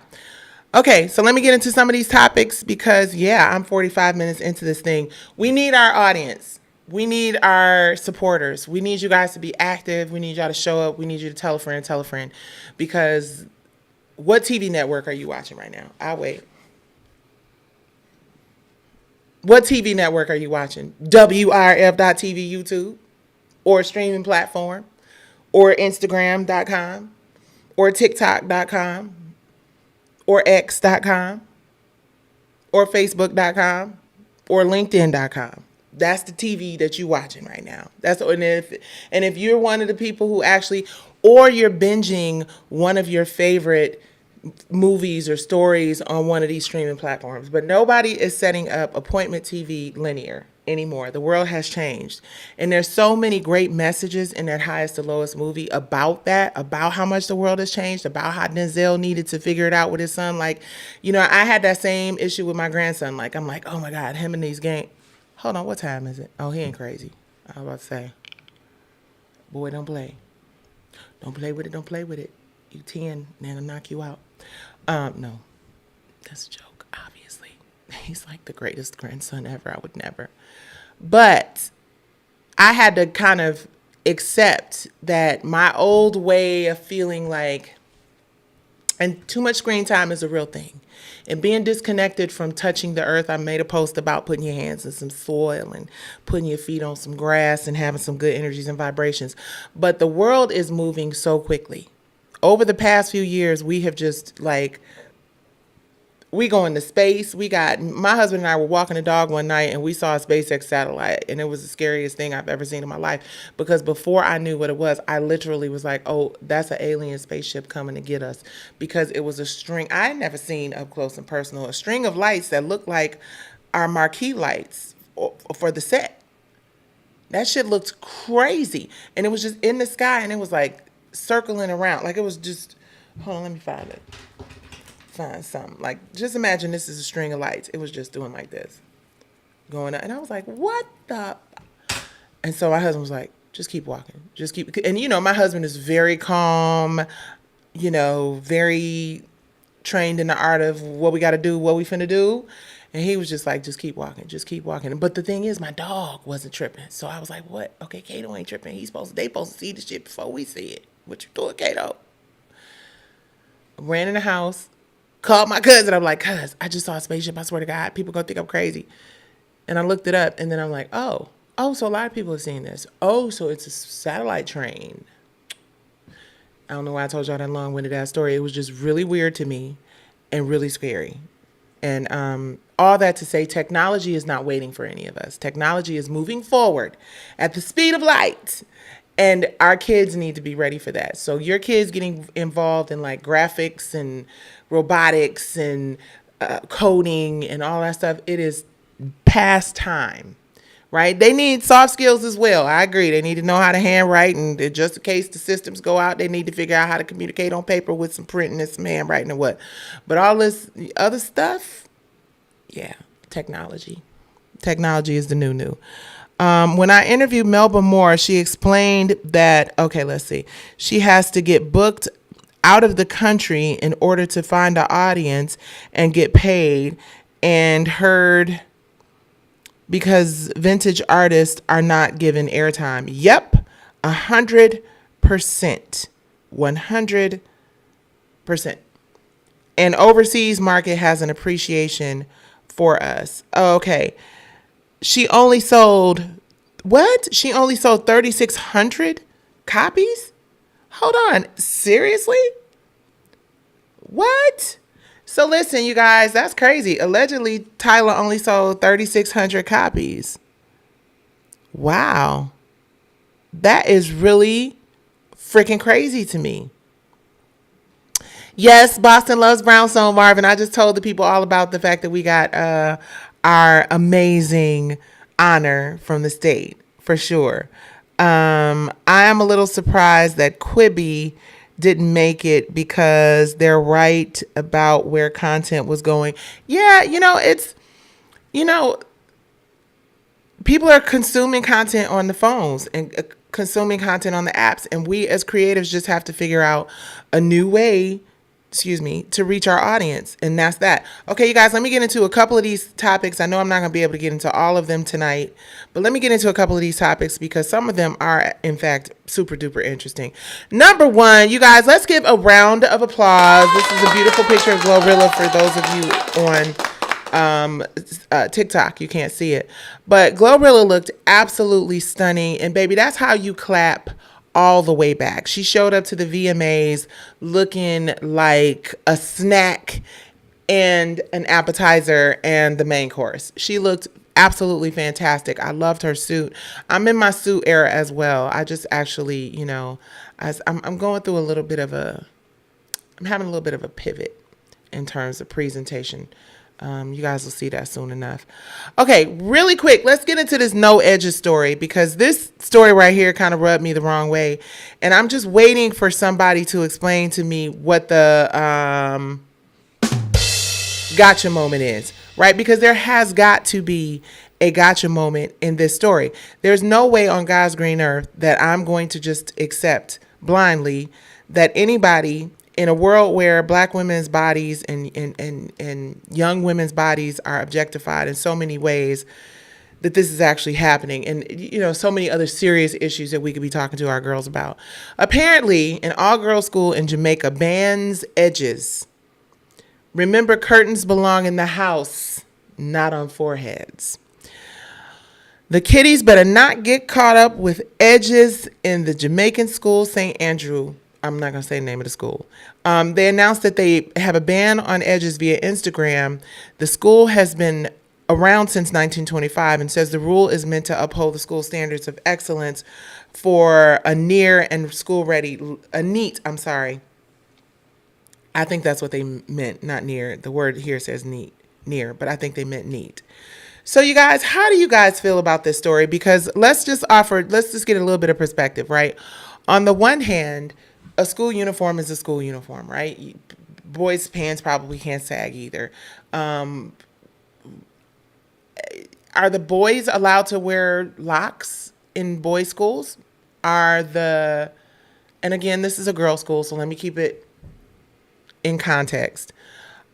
Okay, so let me get into some of these topics because, yeah, I'm 45 minutes into this thing. We need our audience. We need our supporters. We need you guys to be active. We need y'all to show up. We need you to tell a friend. Because what TV network are you watching right now? I'll wait. What TV network are you watching? WRF.TV, YouTube, or a streaming platform, or Instagram.com, or TikTok.com, or X.com, or Facebook.com, or LinkedIn.com. That's the TV that you're watching right now. And if you're one of the people who actually, or you're binging one of your favorite movies or stories on one of these streaming platforms, but nobody is setting up appointment TV linear anymore. The world has changed. And there's so many great messages in that Highest to Lowest movie about that, about how much the world has changed, about how Denzel needed to figure it out with his son. Like, I had that same issue with my grandson. Like, I'm like, oh my God, him in these games. Hold on, what time is it? Oh, he ain't crazy. I was about to say, boy, don't play. Don't play with it, don't play with it. You 10, then I'll knock you out. No, that's a joke, obviously. He's like the greatest grandson ever. I would never. But I had to kind of accept that my old way of feeling like, and too much screen time is a real thing. And being disconnected from touching the earth, I made a post about putting your hands in some soil and putting your feet on some grass and having some good energies and vibrations. But the world is moving so quickly. Over the past few years, we have just we go into space. My husband and I were walking the dog one night and we saw a SpaceX satellite, and it was the scariest thing I've ever seen in my life, because before I knew what it was, I literally was like, oh, that's an alien spaceship coming to get us, because it was a string. I had never seen up close and personal, a string of lights that looked like our marquee lights for the set. That shit looked crazy. And it was just in the sky, and it was like circling around. Like, it was just, hold on, let me find something. Like, just imagine this is a string of lights. It was just doing like this, going up. And I was like, what the? And so my husband was like, just keep walking. Just keep. And, my husband is very calm, very trained in the art of what we got to do, what we finna do. And he was just like, just keep walking, just keep walking. But the thing is, my dog wasn't tripping. So I was like, what? Okay, Kato ain't tripping. They supposed to see the shit before we see it. What you doing, Kato? Ran in the house, called my cousin. I'm like, cuz, I just saw a spaceship. I swear to God, people gonna think I'm crazy. And I looked it up, and then I'm like, oh, so a lot of people have seen this. Oh, so it's a satellite train. I don't know why I told y'all that long-winded ass story. It was just really weird to me and really scary. And all that to say, technology is not waiting for any of us. Technology is moving forward at the speed of light. And our kids need to be ready for that. So your kids getting involved in like graphics and robotics and coding and all that stuff, it is past time, right? They need soft skills as well. I agree. They need to know how to handwrite, and just in case the systems go out, they need to figure out how to communicate on paper with some printing and some handwriting and what. But all this other stuff, yeah, technology. Technology is the new. When I interviewed Melba Moore, she explained that, okay, let's see. She has to get booked out of the country in order to find an audience and get paid, and heard because vintage artists are not given airtime. Yep, 100%. 100%. And overseas market has an appreciation for us. Okay. She only sold, what? She only sold 3,600 copies? Hold on. Seriously? What? So listen, you guys, that's crazy. Allegedly, Tyler only sold 3,600 copies. Wow. That is really freaking crazy to me. Yes, Boston loves brownstone, Marvin. I just told the people all about the fact that we got our amazing honor from the state, for sure. I am a little surprised that Quibi didn't make it, because they're right about where content was going. Yeah, it's, people are consuming content on the phones and consuming content on the apps. And we as creatives just have to figure out a new way excuse me, to reach our audience. And that's that. Okay, you guys, let me get into a couple of these topics. I know I'm not going to be able to get into all of them tonight, but let me get into a couple of these topics because some of them are, in fact, super duper interesting. Number one, you guys, let's give a round of applause. This is a beautiful picture of Glorilla for those of you on TikTok. You can't see it, but Glorilla looked absolutely stunning. And baby, that's how you clap all the way back. She showed up to the VMAs looking like a snack and an appetizer and the main course. She looked absolutely fantastic. I loved her suit. I'm in my suit era as well. I just actually, I'm going through I'm having a little bit of a pivot in terms of presentation. You guys will see that soon enough. Okay, really quick, let's get into this no edges story because this story right here kind of rubbed me the wrong way. And I'm just waiting for somebody to explain to me what the gotcha moment is, right? Because there has got to be a gotcha moment in this story. There's no way on God's green earth that I'm going to just accept blindly that anybody in a world where black women's bodies and young women's bodies are objectified in so many ways, that this is actually happening. And, so many other serious issues that we could be talking to our girls about. Apparently, an all-girls school in Jamaica bans edges. Remember, curtains belong in the house, not on foreheads. The kiddies better not get caught up with edges in the Jamaican school, St. Andrew. I'm not going to say the name of the school. They announced that they have a ban on edges via Instagram. The school has been around since 1925 and says the rule is meant to uphold the school standards of excellence for a near and neat, I think that's what they meant, not near. The word here says near, but I think they meant neat. So you guys, how do you guys feel about this story? Because let's just get a little bit of perspective, right? On the one hand, a school uniform is a school uniform, right? Boys' pants probably can't sag either. Are the boys allowed to wear locks in boys' schools? And again, this is a girls' school, so let me keep it in context.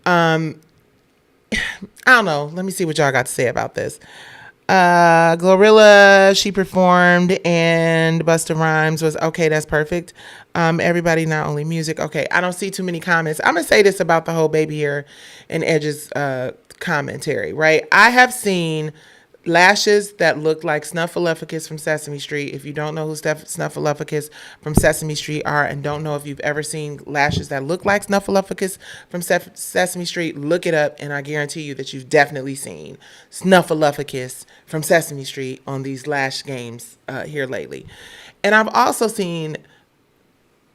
I don't know. Let me see what y'all got to say about this. Glorilla, she performed, and Busta Rhymes was okay. That's perfect. Everybody, not only music. Okay, I don't see too many comments. I'm gonna say this about the whole baby hair and edges commentary, right? I have seen lashes that look like Snuffleupagus from Sesame Street. If you don't know who Snuffleupagus from Sesame Street are and don't know if you've ever seen lashes that look like Snuffleupagus from Sesame Street, look it up, and I guarantee you that you've definitely seen Snuffleupagus from Sesame Street on these lash games here lately. And I've also seen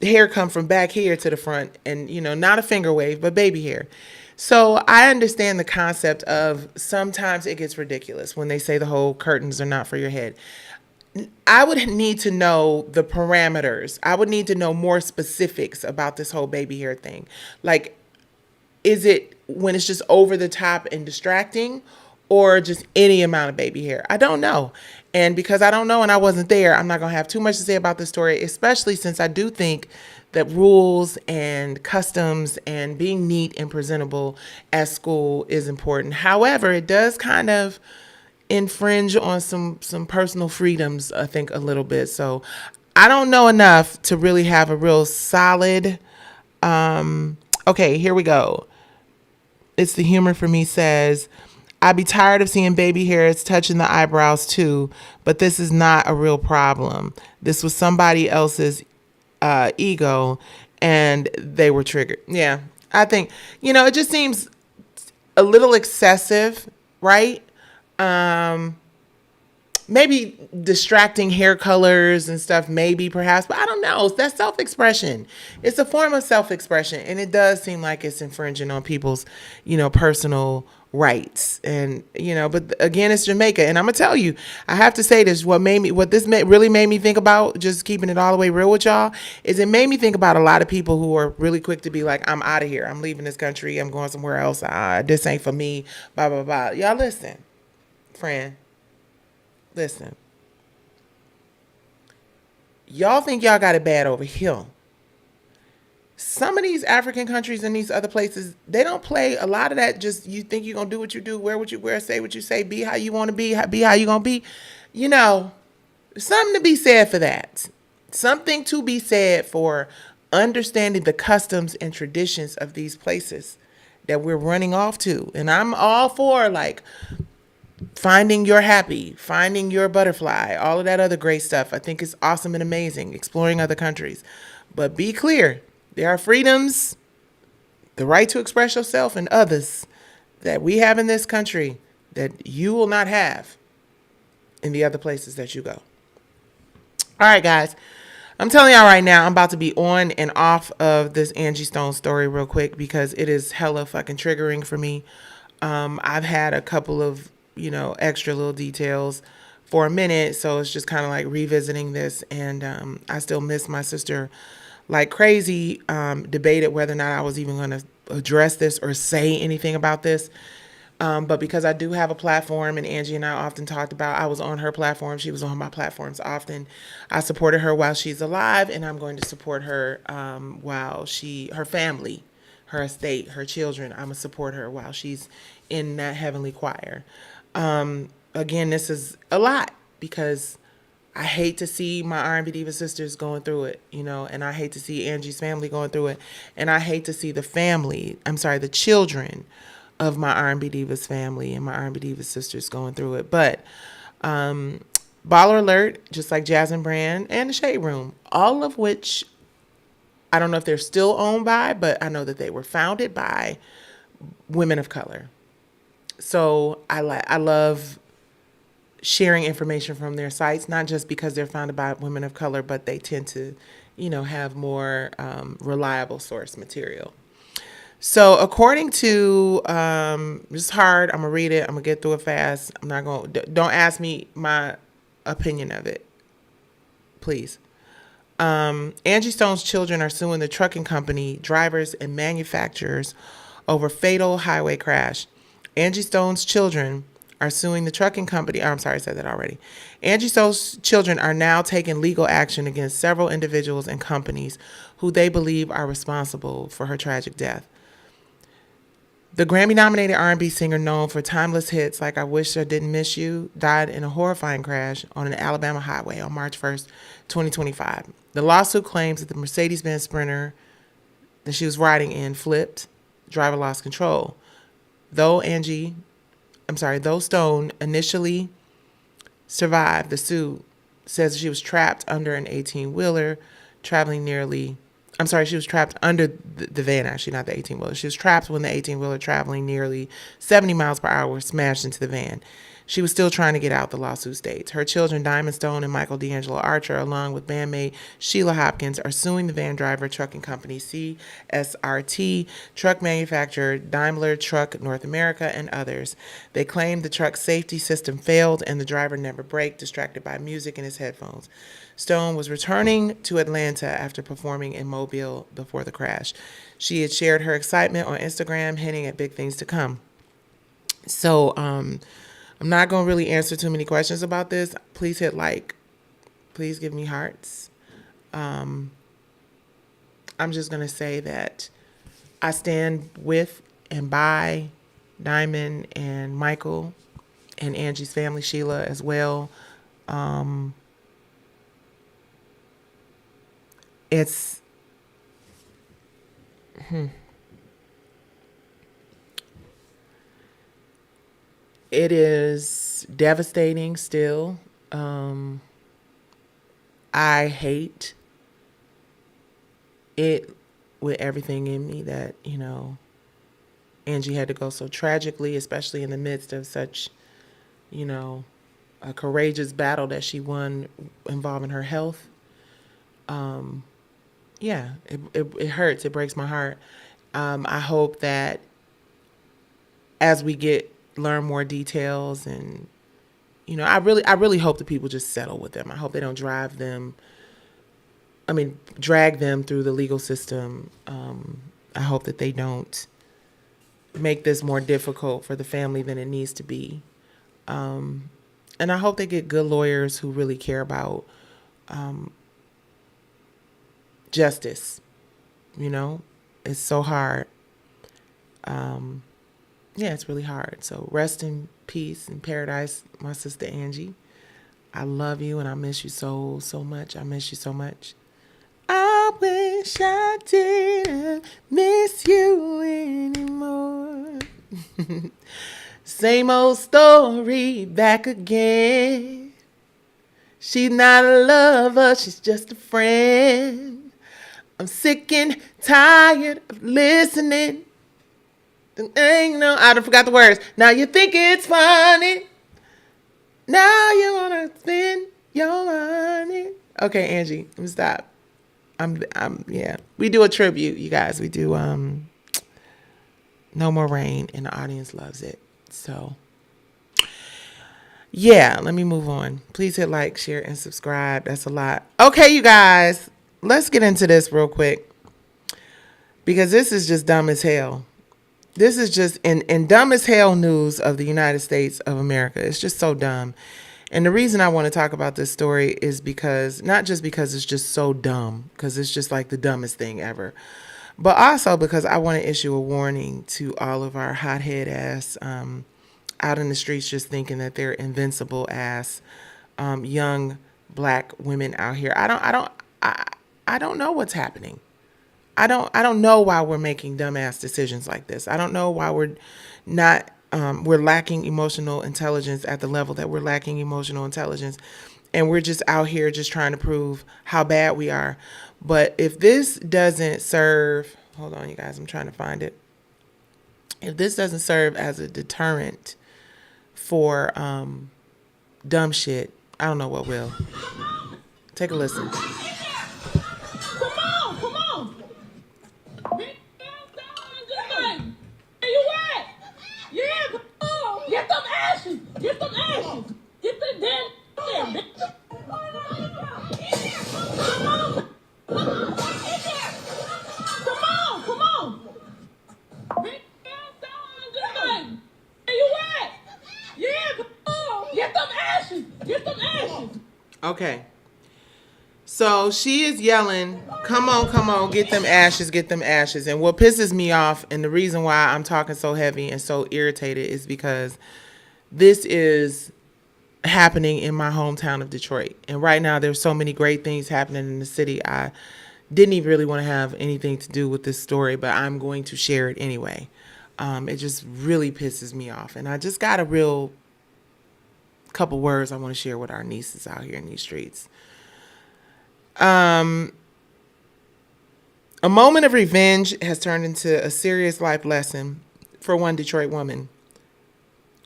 hair come from back here to the front and, not a finger wave, but baby hair. So I understand the concept of sometimes it gets ridiculous when they say the whole curtains are not for your head. I would need to know the parameters. I would need to know more specifics about this whole baby hair thing. Like, is it when it's just over the top and distracting or just any amount of baby hair? I don't know. And because I don't know and I wasn't there, I'm not going to have too much to say about this story, especially since I do think that rules and customs and being neat and presentable at school is important. However, it does kind of infringe on some personal freedoms, I think, a little bit. So I don't know enough to really have a real solid, okay, here we go. It's the humor for me says, I'd be tired of seeing baby hairs touching the eyebrows too, but this is not a real problem. This was somebody else's ego and they were triggered. Yeah, I think, it just seems a little excessive, right? Maybe distracting hair colors and stuff, maybe perhaps, but I don't know. That's self-expression. It's a form of self-expression, and it does seem like it's infringing on people's, personal rights. And, but again, it's Jamaica. And I'm going to tell you, I have to say this, what really made me think about, just keeping it all the way real with y'all, is it made me think about a lot of people who are really quick to be like, I'm out of here. I'm leaving this country. I'm going somewhere else. This ain't for me, blah, blah, blah. Y'all listen, friend. Listen, y'all think y'all got it bad over here. some of these African countries and these other places, they don't play a lot of that. Just you think you're gonna do what you do, wear what you wear, say what you say, be how you want to be how you gonna be. You know, something to be said for that. Something to be said for understanding the customs and traditions of these places that we're running off to. And I'm all for like finding your happy, finding your butterfly, all of that other great stuff. I think it's awesome and amazing exploring other countries. But be clear, there are freedoms, the right to express yourself, and others that we have in this country that you will not have in the other places that you go. All right, guys. I'm telling y'all right now, I'm about to be on and off of this Angie Stone story real quick because it is hella fucking triggering for me. I've had a couple of, extra little details for a minute. So it's just kind of like revisiting this. And I still miss my sister like crazy. Debated whether or not I was even going to address this or say anything about this. But because I do have a platform, and Angie and I often talked about, I was on her platform, she was on my platforms often. I supported her while she's alive, and I'm going to support her while her family, her estate, her children. I'm going to support her while she's in that heavenly choir. Again, this is a lot because I hate to see my R&B Diva sisters going through it, and I hate to see Angie's family going through it, and I hate to see the children of my R&B Divas family and my R&B Divas sisters going through it. But Baller Alert, just like Jasmine Brand and The Shade Room, all of which I don't know if they're still owned by, but I know that they were founded by women of color. So I love sharing information from their sites, not just because they're founded by women of color, but they tend to, have more reliable source material. So according to, it's hard. I'm going to read it. I'm going to get through it fast. I'm not going to, don't ask me my opinion of it, please. Angie Stone's children are suing the trucking company, drivers, and manufacturers over fatal highway crash. Angie Stone's children are suing the trucking company. I'm sorry, I said that already. Angie Stone's children are now taking legal action against several individuals and companies who they believe are responsible for her tragic death. The Grammy-nominated R&B singer known for timeless hits like I Wish I Didn't Miss You died in a horrifying crash on an Alabama highway on March 1st, 2025. The lawsuit claims that the Mercedes-Benz Sprinter that she was riding in flipped, driver lost control. Though Stone initially survived, the suit says she was trapped under an 18-wheeler traveling nearly... she was trapped under the van, actually, not the 18-wheeler. She was trapped when the 18-wheeler traveling nearly 70 miles per hour smashed into the van. She was still trying to get out, the lawsuit states. Her children, Diamond Stone and Michael D'Angelo Archer, along with bandmate Sheila Hopkins, are suing the van driver trucking company CSRT, truck manufacturer Daimler Truck North America, and others. They claim the truck's safety system failed and the driver never braked, distracted by music in his headphones. Stone was returning to Atlanta after performing in Mobile before the crash. She had shared her excitement on Instagram, hinting at big things to come. So, I'm not going to really answer too many questions about this. Please hit like. Please give me hearts. I'm just going to say that I stand with and by Diamond and Michael and Angie's family, Sheila, as well. It's... It is devastating still. I hate it with everything in me that, Angie had to go so tragically, especially in the midst of such, a courageous battle that she won involving her health. Yeah, it hurts. It breaks my heart. I hope that as we learn more details and, I really hope that people just settle with them. I hope they don't drag them through the legal system. I hope that they don't make this more difficult for the family than it needs to be. And I hope they get good lawyers who really care about justice You know, it's so hard. Yeah, it's really hard. So rest in peace and paradise, my sister Angie. I love you and I miss you so, so much. I miss you so much. I wish I didn't miss you anymore. Same old story back again. She's not a lover, she's just a friend. I'm sick and tired of listening. I forgot the words. Now you think it's funny. Now you wanna spend your money. Okay, Angie, let me stop. Yeah. We do a tribute, you guys. We do No More Rain, and the audience loves it. So yeah, let me move on. Please hit like, share, and subscribe. That's a lot. Okay, you guys, let's get into this real quick because this is just dumb as hell. This is just in dumb as hell news of the United States of America. It's just so dumb. And the reason I want to talk about this story is because, not just because it's just so dumb, because it's just like the dumbest thing ever, but also because I want to issue a warning to all of our hothead ass out in the streets just thinking that they're invincible ass young black women out here. I don't know what's happening. I don't know why we're making dumbass decisions like this. I don't know why we're lacking emotional intelligence at the level that we're lacking emotional intelligence, and we're just out here just trying to prove how bad we are. But if this doesn't serve, hold on, you guys, I'm trying to find it. If this doesn't serve as a deterrent for dumb shit, I don't know what will. Take a listen. Get them ashes! Get them ashes! Get the damn there, bitch! Come on! Where you at? Yeah, come on! Get them ashes! Get them ashes! Okay. So she is yelling, come on, get them ashes. And what pisses me off, and the reason why I'm talking so heavy and so irritated, is because this is happening in my hometown of Detroit. And right now there's so many great things happening in the city. I didn't even really want to have anything to do with this story, but I'm going to share it anyway. It just really pisses me off. And I just got a real couple words I want to share with our nieces out here in these streets. A moment of revenge has turned into a serious life lesson for one Detroit woman.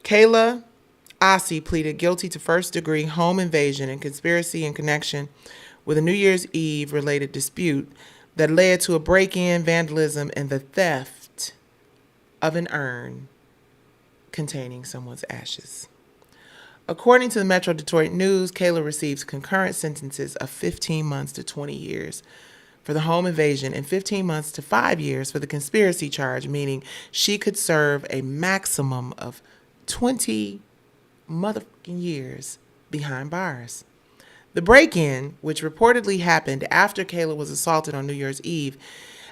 Kayla Ossie pleaded guilty to first-degree home invasion and conspiracy in connection with a New Year's Eve related dispute that led to a break-in, vandalism, and the theft of an urn containing someone's ashes. According to the Metro Detroit News, Kayla receives concurrent sentences of 15 months to 20 years for the home invasion and 15 months to 5 years for the conspiracy charge, meaning she could serve a maximum of 20 motherfucking years behind bars. The break-in, which reportedly happened after Kayla was assaulted on New Year's Eve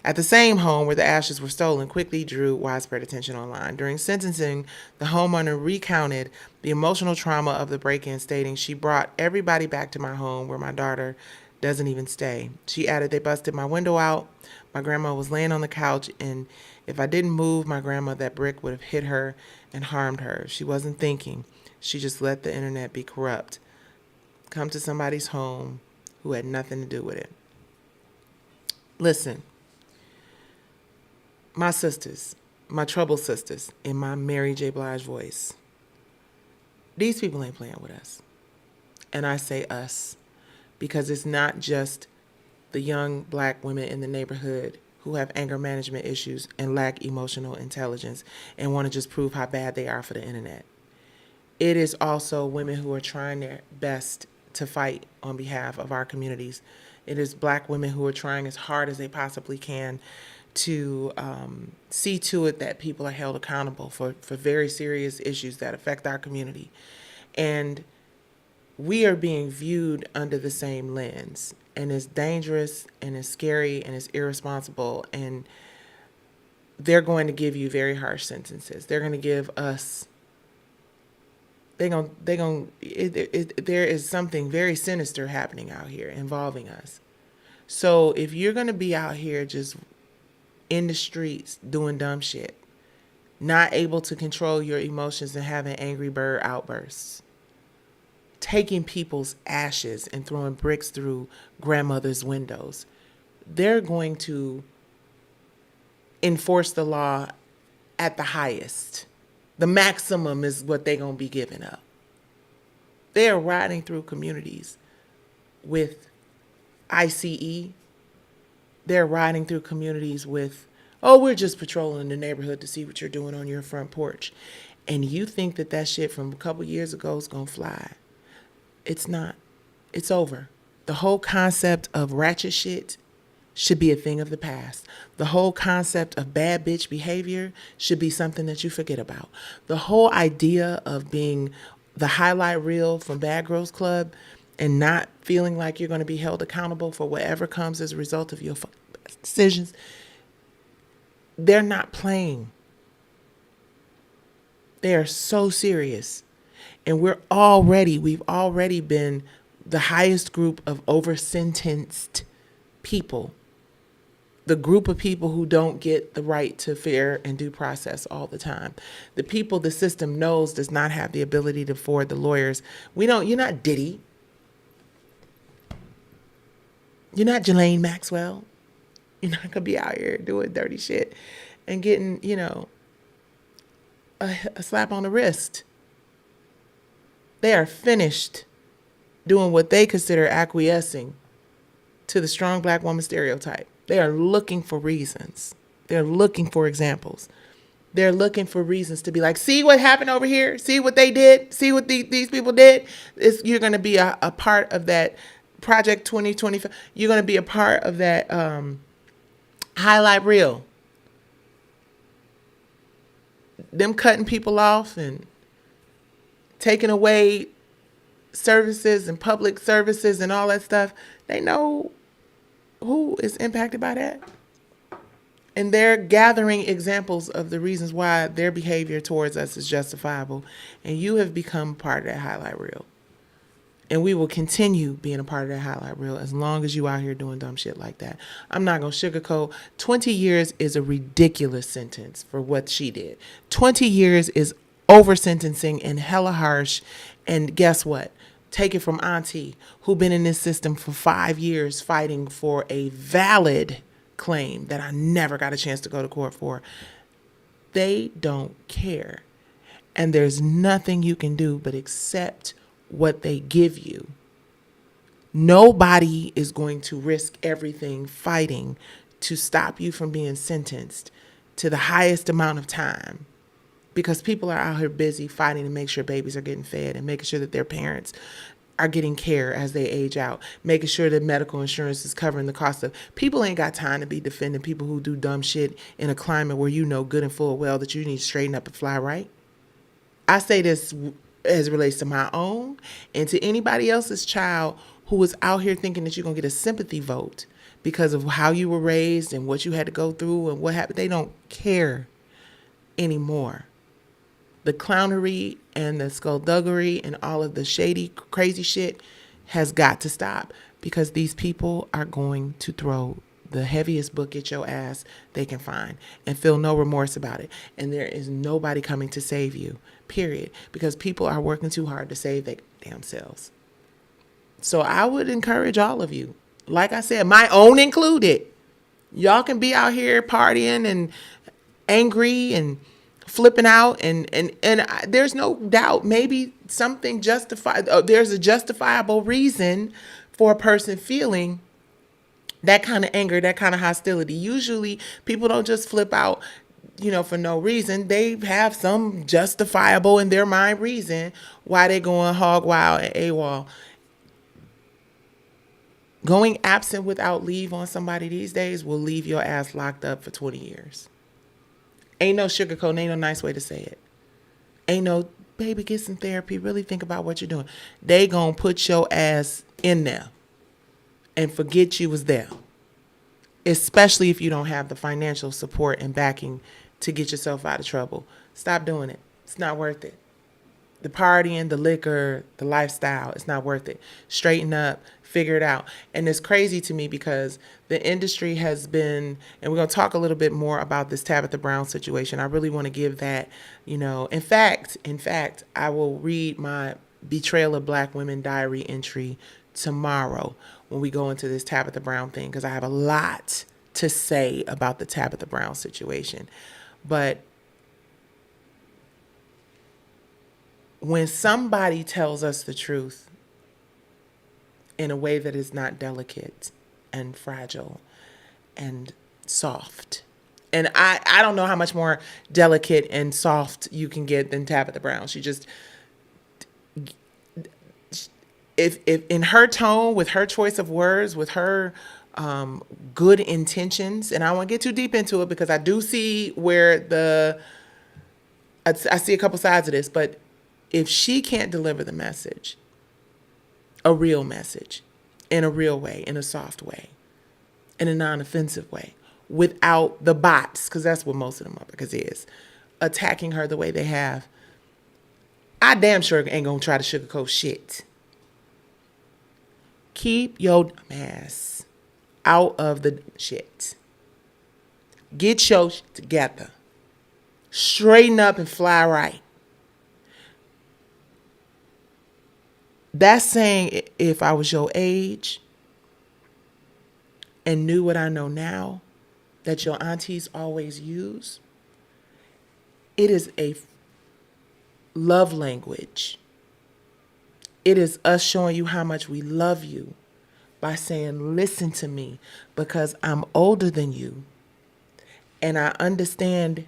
at the same home where the ashes were stolen, quickly drew widespread attention online. During sentencing, the homeowner recounted the emotional trauma of the break-in, stating, "She brought everybody back to my home where my daughter doesn't even stay." She added, "They busted my window out. My grandma was laying on the couch, and if I didn't move, my grandma, that brick would have hit her and harmed her. She wasn't thinking. She just let the internet be corrupt. Come to somebody's home who had nothing to do with it." Listen, my sisters, my troubled sisters, in my Mary J. Blige voice, these people ain't playing with us. And I say us because it's not just the young black women in the neighborhood who have anger management issues and lack emotional intelligence and want to just prove how bad they are for the internet. It is also women who are trying their best to fight on behalf of our communities. It is black women who are trying as hard as they possibly can to see to it that people are held accountable for very serious issues that affect our community. And we are being viewed under the same lens. and it's dangerous and it's scary and it's irresponsible, and they're going to give you very harsh sentences. They're going to give us, there is something very sinister happening out here involving us. So if you're going to be out here just in the streets doing dumb shit, not able to control your emotions and having angry bird outbursts, taking people's ashes and throwing bricks through grandmother's windows, they're going to enforce the law at the highest. The maximum is what they're going to be giving up. They are riding through communities with ICE. They're riding through communities with, oh, we're just patrolling the neighborhood to see what you're doing on your front porch. And you think that that shit from a couple years ago is going to fly. It's not. It's over. The whole concept of ratchet shit should be a thing of the past. The whole concept of bad bitch behavior should be something that you forget about. The whole idea of being the highlight reel from Bad Girls Club and not feeling like you're going to be held accountable for whatever comes as a result of your decisions, they're not playing. They are so serious. And we've already been the highest group of over-sentenced people. The group of people who don't get the right to fair and due process all the time. The people the system knows does not have the ability to afford the lawyers. You're not Diddy. You're not Ghislaine Maxwell. You're not going to be out here doing dirty shit and getting, a slap on the wrist. They are finished doing what they consider acquiescing to the strong black woman stereotype. They are looking for reasons. They're looking for examples. They're looking for reasons to be like, see what happened over here? See what they did? See what these people did? You're going to be a part of that Project 2025. You're going to be a part of that highlight reel. Them cutting people off and taking away services and public services and all that stuff. They know who is impacted by that. And they're gathering examples of the reasons why their behavior towards us is justifiable. And you have become part of that highlight reel. And we will continue being a part of that highlight reel as long as you out here doing dumb shit like that. I'm not going to sugarcoat. 20 years is a ridiculous sentence for what she did. 20 years is over sentencing and hella harsh. And guess what? Take it from Auntie, who been in this system for 5 years fighting for a valid claim that I never got a chance to go to court for. They don't care. And there's nothing you can do but accept what they give you. Nobody is going to risk everything fighting to stop you from being sentenced to the highest amount of time, because people are out here busy fighting to make sure babies are getting fed and making sure that their parents are getting care as they age out, making sure that medical insurance is covering the cost of. People ain't got time to be defending people who do dumb shit in a climate where you know good and full well that you need to straighten up and fly right. I say this as it relates to my own and to anybody else's child who is out here thinking that you're going to get a sympathy vote because of how you were raised and what you had to go through and what happened. They don't care anymore. The clownery and the skullduggery and all of the shady, crazy shit has got to stop, because these people are going to throw the heaviest book at your ass they can find and feel no remorse about it. And there is nobody coming to save you, period, because people are working too hard to save their damn selves. So I would encourage all of you, like I said, my own included, y'all can be out here partying and angry and flipping out, and there's no doubt maybe something justified. There's a justifiable reason for a person feeling that kind of anger, that kind of hostility. Usually people don't just flip out, for no reason. They have some justifiable in their mind reason why they're going hog wild and AWOL. Going absent without leave on somebody these days will leave your ass locked up for 20 years. Ain't no sugarcoat, ain't no nice way to say it. Ain't no, baby, get some therapy, really think about what you're doing. They gonna put your ass in there and forget you was there, especially if you don't have the financial support and backing to get yourself out of trouble. Stop doing it. It's not worth it. The partying, the liquor, the lifestyle, it's not worth it. Straighten up, figure it out. And it's crazy to me because the industry has been, and we're going to talk a little bit more about this Tabitha Brown situation. I really want to give that, in fact, I will read my Betrayal of Black Women diary entry tomorrow when we go into this Tabitha Brown thing, because I have a lot to say about the Tabitha Brown situation. But when somebody tells us the truth in a way that is not delicate and fragile and soft, and I don't know how much more delicate and soft you can get than Tabitha Brown. She just, if in her tone, with her choice of words, with her good intentions, and I don't want to get too deep into it because I do see where I see a couple sides of this, but if she can't deliver the message, a real message, in a real way, in a soft way, in a non-offensive way, without the bots, because that's what most of them motherfuckers is, attacking her the way they have, I damn sure ain't gonna try to sugarcoat shit. Keep your ass out of the shit. Get your shit together. Straighten up and fly right. That's saying if I was your age and knew what I know now, that your aunties always use, it is a love language. It is us showing you how much we love you by saying, listen to me, because I'm older than you and I understand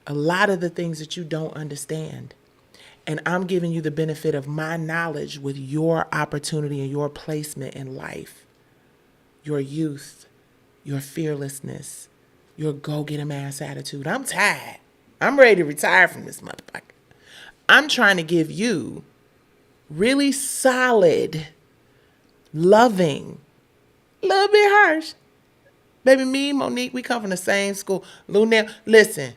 a lot of the things that you don't understand. And I'm giving you the benefit of my knowledge with your opportunity and your placement in life, your youth, your fearlessness, your go-get-em-ass attitude. I'm tired. I'm ready to retire from this motherfucker. I'm trying to give you really solid, loving, a little bit harsh. Baby, me, Monique, we come from the same school. Lunel, listen.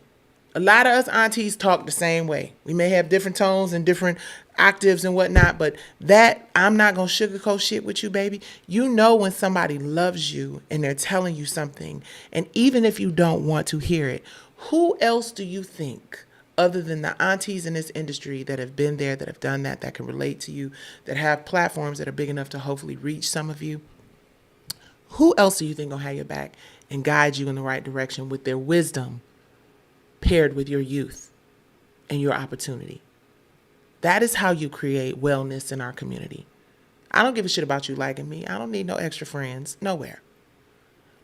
A lot of us aunties talk the same way. We may have different tones and different octaves and whatnot, but that, I'm not going to sugarcoat shit with you, baby. You know when somebody loves you and they're telling you something, and even if you don't want to hear it, who else do you think, other than the aunties in this industry that have been there, that have done that can relate to you, that have platforms that are big enough to hopefully reach some of you, who else do you think will have your back and guide you in the right direction with their wisdom, paired with your youth and your opportunity? That is how you create wellness in our community. I don't give a shit about you liking me. I don't need no extra friends, nowhere.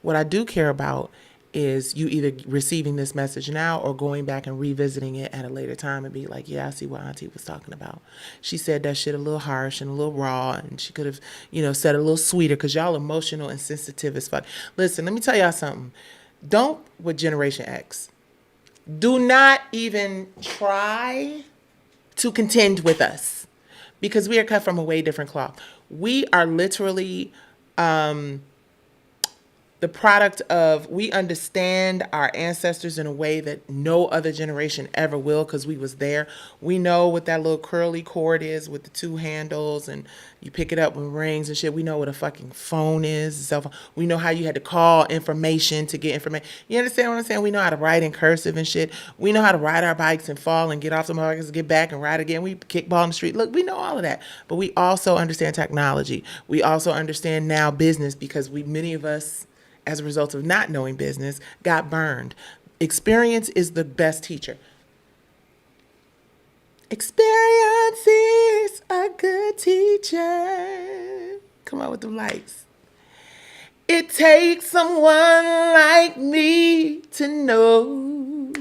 What I do care about is you either receiving this message now or going back and revisiting it at a later time and be like, yeah, I see what Auntie was talking about. She said that shit a little harsh and a little raw, and she could have, said it a little sweeter, because y'all emotional and sensitive as fuck. Listen, let me tell y'all something. Don't, with Generation X, do not even try to contend with us, because we are cut from a way different cloth. We are literally the product of, we understand our ancestors in a way that no other generation ever will, because we was there. We know what that little curly cord is with the two handles, and you pick it up when it rings and shit. We know what a fucking phone is, a cell phone. We know how you had to call information to get information. You understand what I'm saying? We know how to write in cursive and shit. We know how to ride our bikes and fall and get off the motherfuckers and get back and ride again. We kickball in the street. Look, we know all of that. But we also understand technology. We also understand now business, because many of us, as a result of not knowing business, got burned. Experience is the best teacher. Experience is a good teacher. Come on with the lights. It takes someone like me to know.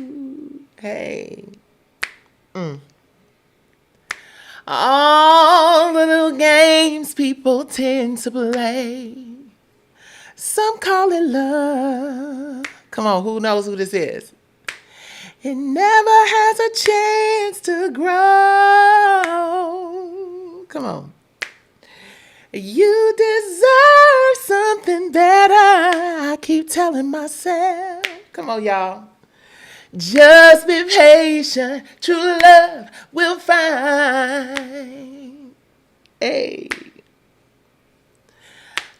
Hey. All the little games people tend to play, some call it love. Come on, who knows who this is? It never has a chance to grow. Come on. You deserve something better. I keep telling myself. Come on, y'all. Just be patient. True love will find. Hey.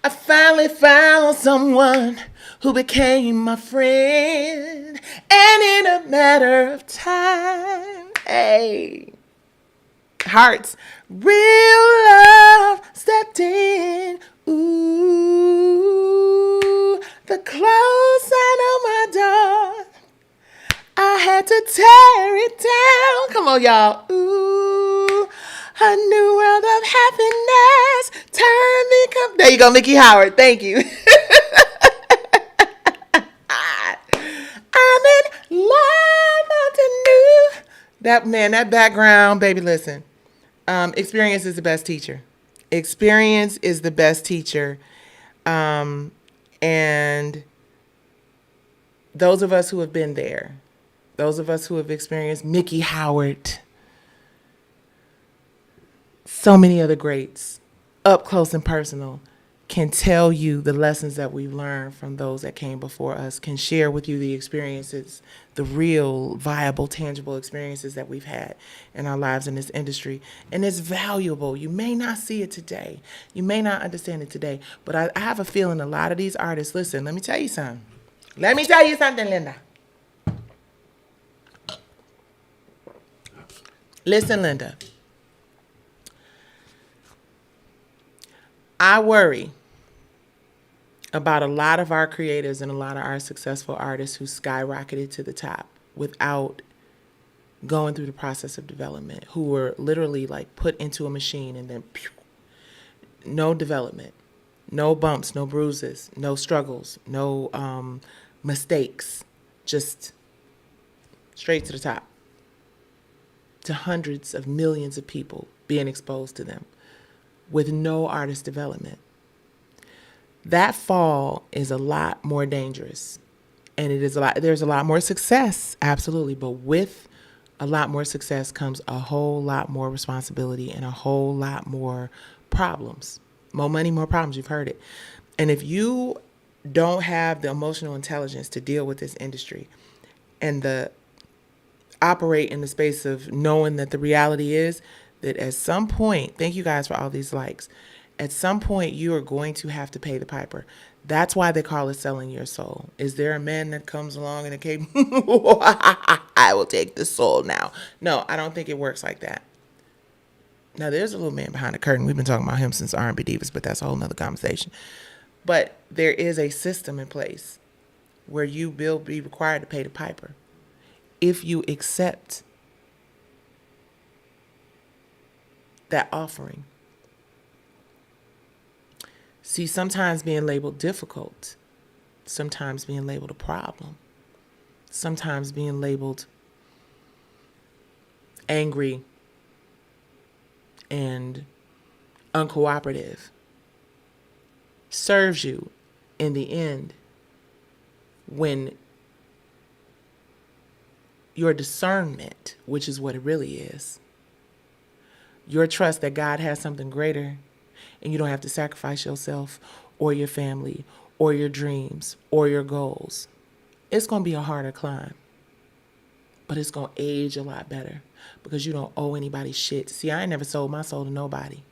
I finally found someone who became my friend. And in a matter of time. Hey. Hearts. Real love stepped in. Ooh. The close sign on my door. I had to tear it down. Come on, y'all. Ooh. A new world of happiness. Turn me There you go, Mickey Howard. Thank you. I'm in love with the new. That background, baby, listen. Experience is the best teacher. Experience is the best teacher. And those of us who have been there, those of us who have experienced Mickey Howard, so many other greats, up close and personal, can tell you the lessons that we've learned from those that came before us, can share with you the experiences, the real, viable, tangible experiences that we've had in our lives in this industry. And it's valuable. You may not see it today. You may not understand it today. But I have a feeling a lot of these artists, listen, let me tell you something. Let me tell you something, Linda. Listen, Linda. I worry about a lot of our creatives and a lot of our successful artists who skyrocketed to the top without going through the process of development, who were literally like put into a machine and then pew, no development, no bumps, no bruises, no struggles, no mistakes, just straight to the top, to hundreds of millions of people being exposed to them with no artist development. That fall is a lot more dangerous, and there's a lot more success, absolutely, but with a lot more success comes a whole lot more responsibility and a whole lot more problems. More money, more problems, you've heard it. And if you don't have the emotional intelligence to deal with this industry and operate in the space of knowing that the reality is that at some point, thank you guys for all these likes, at some point you are going to have to pay the piper. That's why they call it selling your soul. Is there a man that comes along and I will take the soul now? No, I don't think it works like that. Now, there's a little man behind the curtain. We've been talking about him since R&B Divas, but that's a whole nother conversation. But there is a system in place where you will be required to pay the piper if you accept that offering. See, sometimes being labeled difficult, sometimes being labeled a problem, sometimes being labeled angry and uncooperative serves you in the end when your discernment, which is what it really is, your trust that God has something greater and you don't have to sacrifice yourself or your family or your dreams or your goals. It's going to be a harder climb, but it's going to age a lot better because you don't owe anybody shit. See, I ain't never sold my soul to nobody.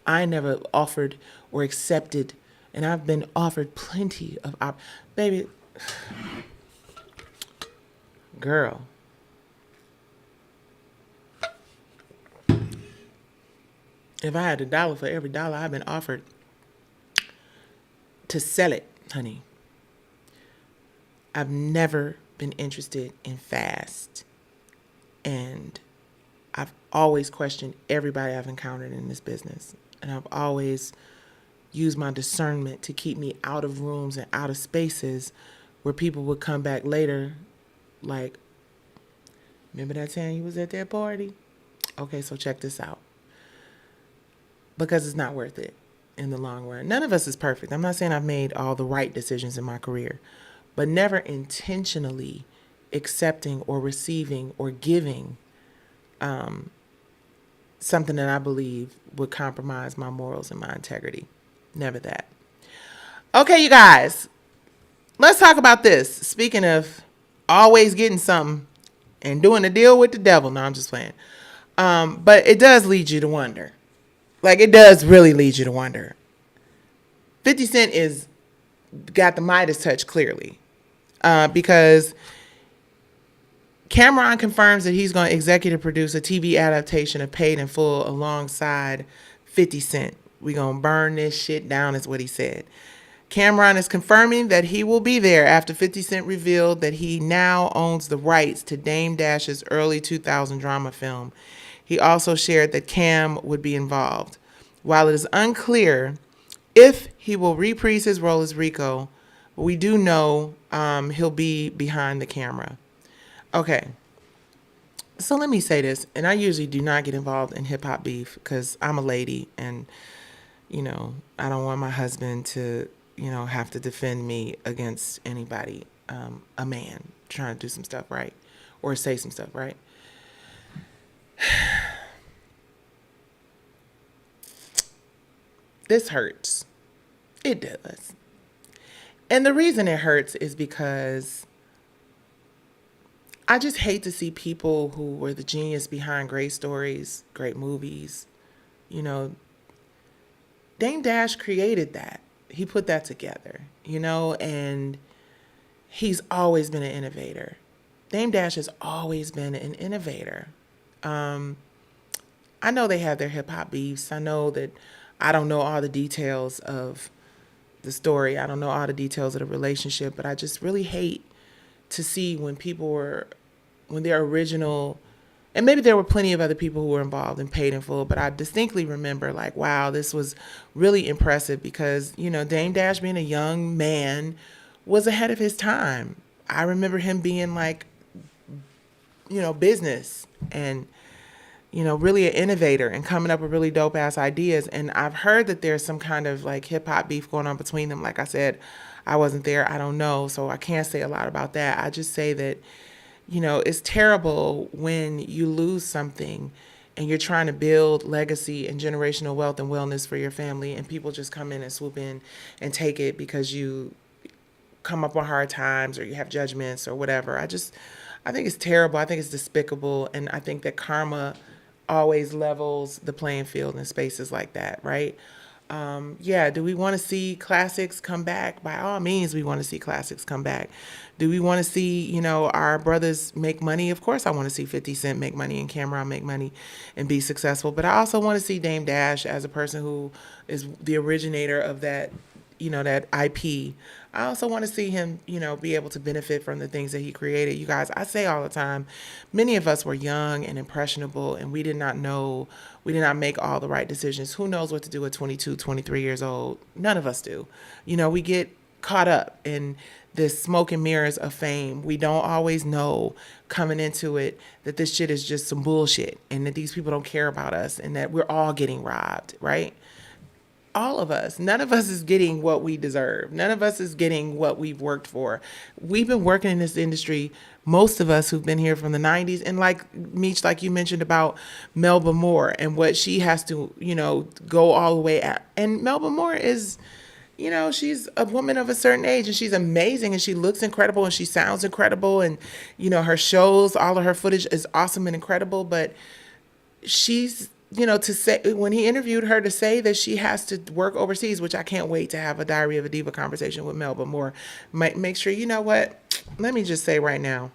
I never offered or accepted, and I've been offered plenty of baby, girl. If I had $1 for every dollar I've been offered to sell it, honey, I've never been interested in fast. And I've always questioned everybody I've encountered in this business. And I've always used my discernment to keep me out of rooms and out of spaces where people would come back later like, remember that time you was at that party? Okay, so check this out. Because it's not worth it in the long run. None of us is perfect. I'm not saying I've made all the right decisions in my career, but never intentionally accepting or receiving or giving something that I believe would compromise my morals and my integrity. Never that. Okay, you guys, let's talk about this. Speaking of always getting something and doing a deal with the devil. No, I'm just playing. But it does lead you to wonder. Like, it does really lead you to wonder. 50 Cent is got the Midas touch clearly, because Cameron confirms that he's going to executive produce a TV adaptation of Paid in Full alongside 50 Cent. We going to burn this shit down, is what he said. Cameron is confirming that he will be there after 50 Cent revealed that he now owns the rights to Dame Dash's early 2000 drama film. He also shared that Cam would be involved. While it is unclear if he will reprise his role as Rico, we do know he'll be behind the camera. Okay, so let me say this, and I usually do not get involved in hip hop beef because I'm a lady, and I don't want my husband to have to defend me against anybody, a man trying to do some stuff right or say some stuff right. This hurts. It does. And the reason it hurts is because I just hate to see people who were the genius behind great stories, great movies. You know, Dame Dash created that. He put that together, and he's always been an innovator. Dame Dash has always been an innovator. I know they have their hip hop beefs. I know that I don't know all the details of the story. I don't know all the details of the relationship, but I just really hate to see when when their original, and maybe there were plenty of other people who were involved in Paid in Full, but I distinctly remember like, wow, this was really impressive because, Dame Dash being a young man was ahead of his time. I remember him being like, business and, really an innovator and coming up with really dope ass ideas. And I've heard that there's some kind of like hip hop beef going on between them. Like I said, I wasn't there. I don't know. So I can't say a lot about that. I just say that, it's terrible when you lose something and you're trying to build legacy and generational wealth and wellness for your family, and people just come in and swoop in and take it because you come up on hard times or you have judgments or whatever. I think it's terrible. I think it's despicable. And I think that karma always levels the playing field in spaces like that, right? Do we want to see classics come back? By all means, we want to see classics come back. Do we want to see, our brothers make money? Of course, I want to see 50 Cent make money and Cameron make money and be successful. But I also want to see Dame Dash as a person who is the originator of that, that IP. I also want to see him, be able to benefit from the things that he created. You guys, I say all the time, many of us were young and impressionable, and we did not make all the right decisions. Who knows what to do at 22, 23 years old? None of us do. We get caught up in this smoke and mirrors of fame. We don't always know coming into it that this shit is just some bullshit and that these people don't care about us and that we're all getting robbed, right? All of us. None of us is getting what we deserve. None of us is getting what we've worked for. We've been working in this industry, most of us who've been here from the 90s. And like Meech, like you mentioned about Melba Moore and what she has to, go all the way at. And Melba Moore is, she's a woman of a certain age and she's amazing and she looks incredible and she sounds incredible. And, her shows, all of her footage is awesome and incredible. But she's, to say, when he interviewed her, to say that she has to work overseas, which I can't wait to have a Diary of a Diva conversation with Melba Moore. Make sure, let me just say right now,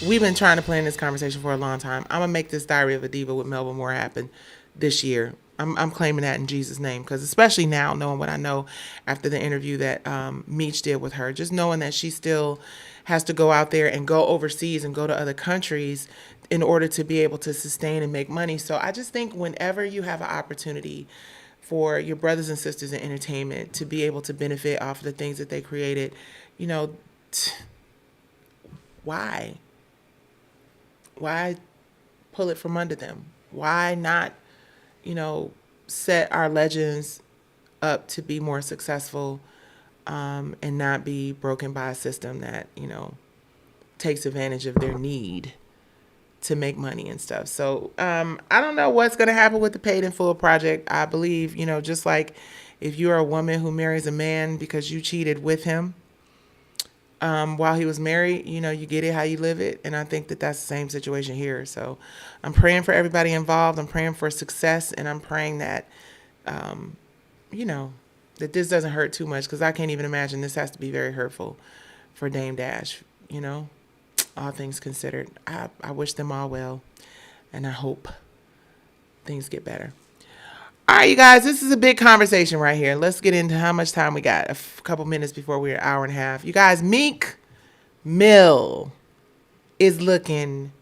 we've been trying to plan this conversation for a long time. I'm going to make this Diary of a Diva with Melba Moore happen this year. I'm claiming that in Jesus' name, because especially now, knowing what I know after the interview that Meech did with her, just knowing that she still has to go out there and go overseas and go to other countries in order to be able to sustain and make money. So I just think whenever you have an opportunity for your brothers and sisters in entertainment to be able to benefit off of the things that they created, why? Why pull it from under them? Why not, set our legends up to be more successful and not be broken by a system that, takes advantage of their need to make money and stuff. So I don't know what's going to happen with the Paid in Full project. I believe, just like If you're a woman who marries a man because you cheated with him while he was married, you know, you get it how you live it. And I think that that's the same situation here. So I'm praying for everybody involved. I'm praying for success. And I'm praying that, you know, that this doesn't hurt too much, because I can't even imagine this has to be very hurtful for Dame Dash, you know, all things considered. I wish them all well, and I hope things get better. All right, you guys, this is a big conversation right here. Let's get into how much time we got. A couple minutes before we're an hour and a half. You guys, Meek Mill is looking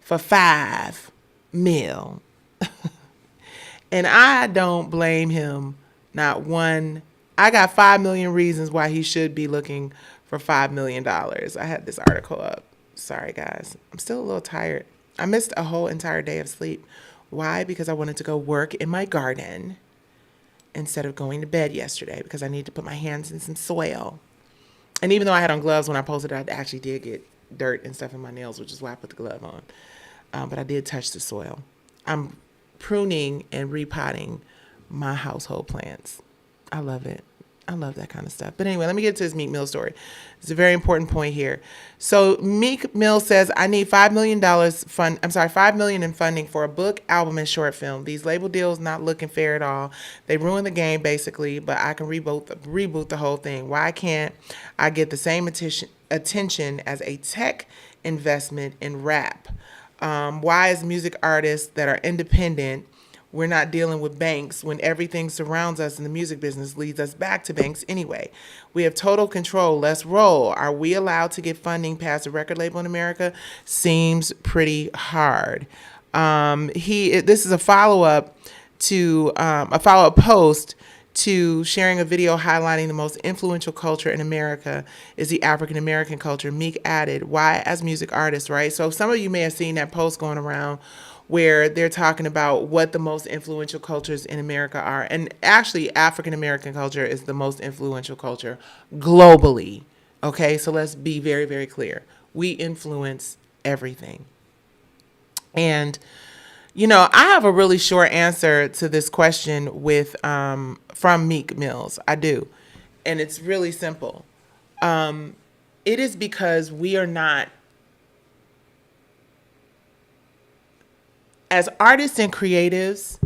for $5 million. And I don't blame him, not one. I got 5 million reasons why he should be looking for $5 million. I had this article up. Sorry, guys. I'm still a little tired. I missed a whole entire day of sleep. Why? Because I wanted to go work in my garden instead of going to bed yesterday, because I need to put my hands in some soil. And even though I had on gloves when I posted it, I actually did get dirt and stuff in my nails, which is why I put the glove on. But I did touch the soil. I'm pruning and repotting my household plants. I love it. I love that kind of stuff. But anyway, let me get to this Meek Mill story. It's a very important point here. So Meek Mill says, I need $5 million $5 million in funding for a book, album, and short film. These label deals not looking fair at all. They ruin the game basically, but I can reboot the whole thing. Why can't I get the same attention as a tech investment in rap? Why is music artists that are independent, we're not dealing with banks when everything surrounds us in the music business leads us back to banks anyway? We have total control. Let's roll. Are we allowed to get funding past a record label in America? Seems pretty hard. This is a follow-up post to sharing a video highlighting the most influential culture in America is the African American culture. Meek added, why as music artists, right? So some of you may have seen that post going around where they're talking about what the most influential cultures in America are. And actually, African American culture is the most influential culture globally. Okay, so let's be very, very clear. We influence everything. And you know, I have a really short answer to this question with from Meek Mills. I do. And it's really simple. It is because we are not, as artists and creatives,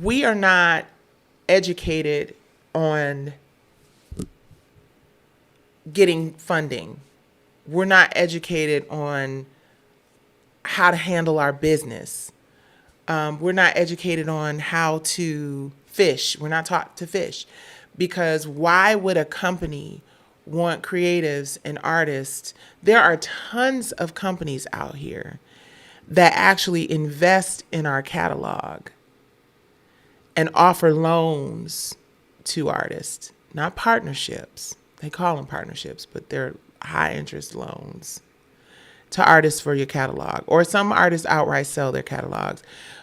we are not educated on getting funding. We're not educated on how to handle our business. We're not educated on how to fish. We're not taught to fish, because why would a company want creatives and artists? There are tons of companies out here that actually invest in our catalog and offer loans to artists, not partnerships. They call them partnerships, but they're high interest loans to artists for your catalog. Or some artists outright sell their catalogs,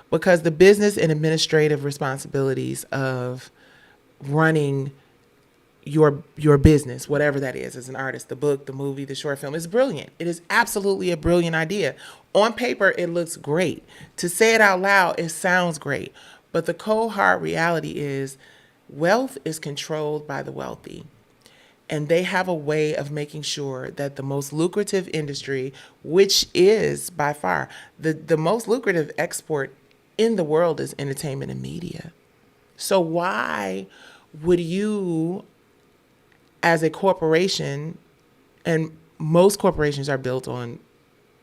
because the business and administrative responsibilities of running your business, whatever that is, as an artist, the book, the movie, the short film, is brilliant. It is absolutely a brilliant idea. On paper, it looks great. To say it out loud, it sounds great. But the cold hard reality is wealth is controlled by the wealthy. And they have a way of making sure that the most lucrative industry, which is by far the most lucrative export in the world, is entertainment and media. So why would you, as a corporation, and most corporations are built on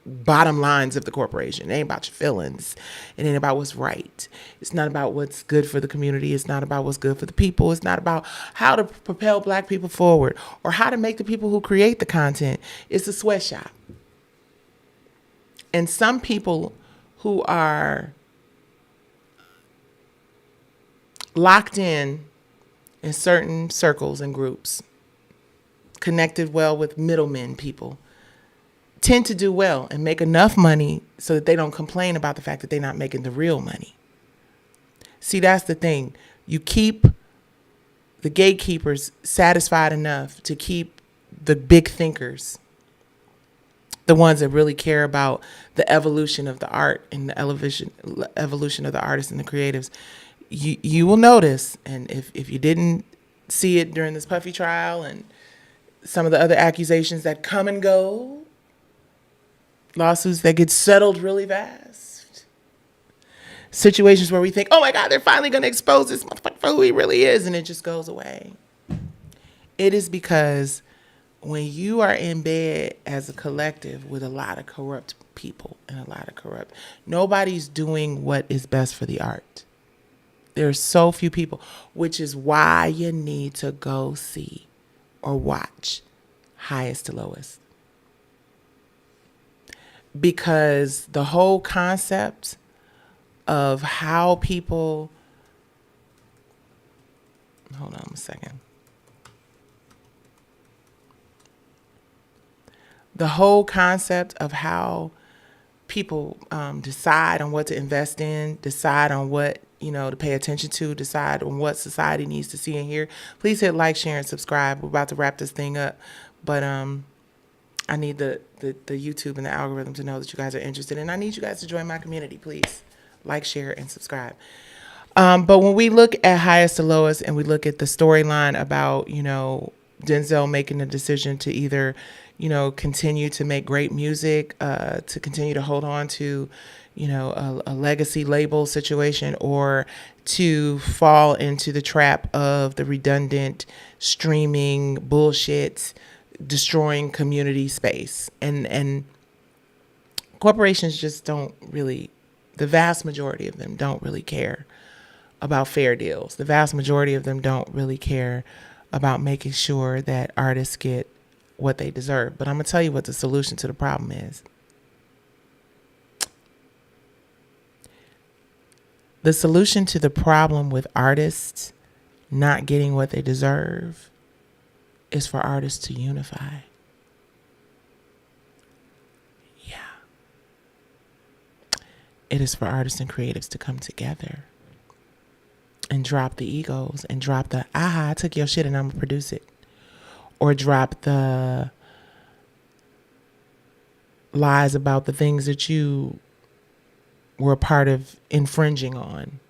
bottom lines of the corporation. It ain't about your feelings. It ain't about what's right. It's not about what's good for the community. It's not about what's good for the people. It's not about how to propel Black people forward or how to make the people who create the content. It's a sweatshop. And some people who are locked in certain circles and groups, connected well with middlemen people, tend to do well and make enough money so that they don't complain about the fact that they're not making the real money. See, that's the thing. You keep the gatekeepers satisfied enough to keep the big thinkers, the ones that really care about the evolution of the art and the evolution of the artists and the creatives, You will notice, and if you didn't see it during this Puffy trial and some of the other accusations that come and go, lawsuits that get settled really fast, situations where we think, oh my God, they're finally going to expose this motherfucker for who he really is, and it just goes away. It is because when you are in bed as a collective with a lot of corrupt people and a lot of corrupt, nobody's doing what is best for the art. There are so few people, which is why you need to go see or watch Highest to Lowest. Because the whole concept of how people, hold on a second. The whole concept of how people decide on what to invest in, decide on what, to pay attention to, decide on what society needs to see and hear. Please hit like, share, and subscribe. We're about to wrap this thing up. But I need the YouTube and the algorithm to know that you guys are interested. And I need you guys to join my community, please. Like, share, and subscribe. But when we look at Highest to Lowest and we look at the storyline about, Denzel making the decision to either, continue to make great music, to continue to hold on to, a legacy label situation, or to fall into the trap of the redundant streaming bullshit, destroying community space. And corporations just don't really, the vast majority of them don't really care about fair deals. The vast majority of them don't really care about making sure that artists get what they deserve. But I'm going to tell you what the solution to the problem is. The solution to the problem with artists not getting what they deserve is for artists to unify. Yeah. It is for artists and creatives to come together and drop the egos and drop the, I took your shit and I'm gonna produce it. Or drop the lies about the things that you were a part of infringing on.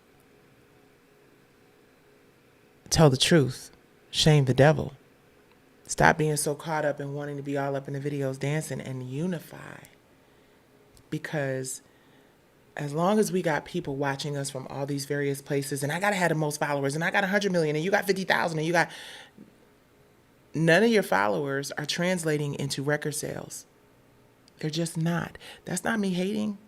Tell the truth. Shame the devil. Stop being so caught up in wanting to be all up in the videos dancing, and unify. Because as long as we got people watching us from all these various places, and I gotta have the most followers, and I got 100 million, and you got 50,000, and you got, none of your followers are translating into record sales. They're just not. That's not me hating.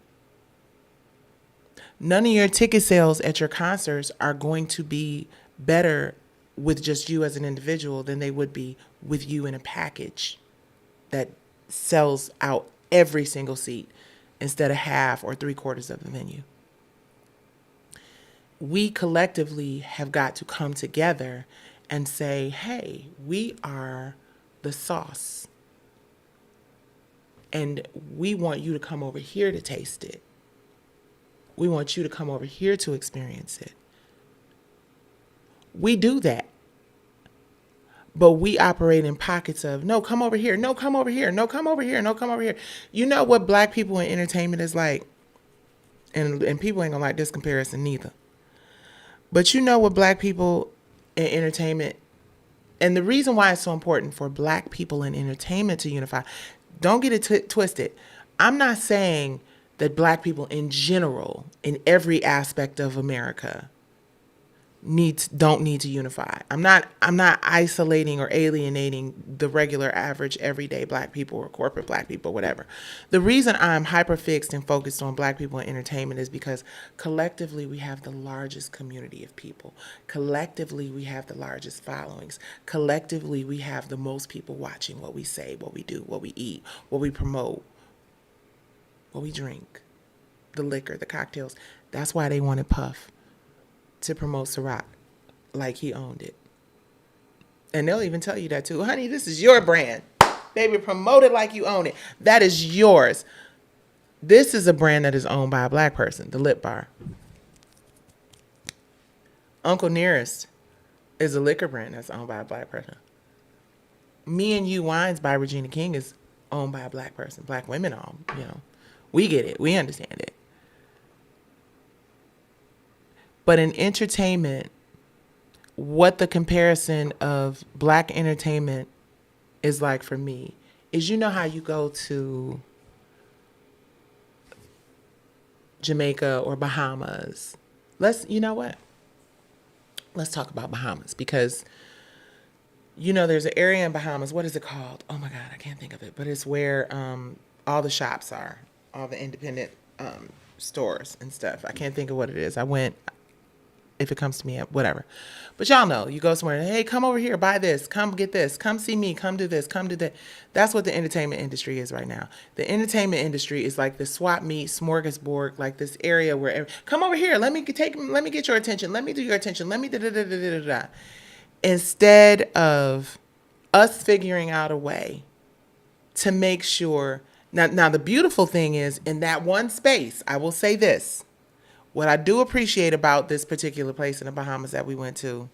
None of your ticket sales at your concerts are going to be better with just you as an individual than they would be with you in a package that sells out every single seat instead of half or 3/4 of the venue. We collectively have got to come together and say, hey, we are the sauce. And we want you to come over here to taste it. We want you to come over here to experience it. We do that. But we operate in pockets of, no, come over here. No, come over here. No, come over here. No, come over here. You know what black people in entertainment is like? And people ain't gonna like this comparison neither. But you know what black people in entertainment, and the reason why it's so important for black people in entertainment to unify, don't get it twisted. I'm not saying that black people in general, in every aspect of America, don't need to unify. I'm not isolating or alienating the regular, average, everyday black people or corporate black people, whatever. The reason I'm hyper fixed and focused on black people in entertainment is because collectively we have the largest community of people. Collectively we have the largest followings. Collectively we have the most people watching what we say, what we do, what we eat, what we promote, what we drink, the liquor, the cocktails. That's why they wanted Puff to promote Ciroc like he owned it. And they'll even tell you that too. Honey, this is your brand. Baby, promote it like you own it. That is yours. This is a brand that is owned by a black person, the Lip Bar. Uncle Nearest is a liquor brand that's owned by a black person. Me and You Wines by Regina King is owned by a black person. Black women own, We get it. We understand it. But in entertainment, what the comparison of black entertainment is like for me is, you know how you go to Jamaica or Bahamas. You know what? Let's talk about Bahamas, because there's an area in Bahamas. What is it called? Oh my God, I can't think of it. But it's where all the shops are, all the independent stores and stuff. I can't think of what it is. I went, if it comes to me, whatever. But y'all know, you go somewhere, hey, come over here, buy this, come get this, come see me, come do this, come do that. That's what the entertainment industry is right now. The entertainment industry is like the swap meet, smorgasbord, like this area where, come over here, let me get your attention, let me do your attention, let me da da da da da da. Instead of us figuring out a way to make sure, now the beautiful thing is, in that one space, I will say this, what I do appreciate about this particular place in the Bahamas that we went to,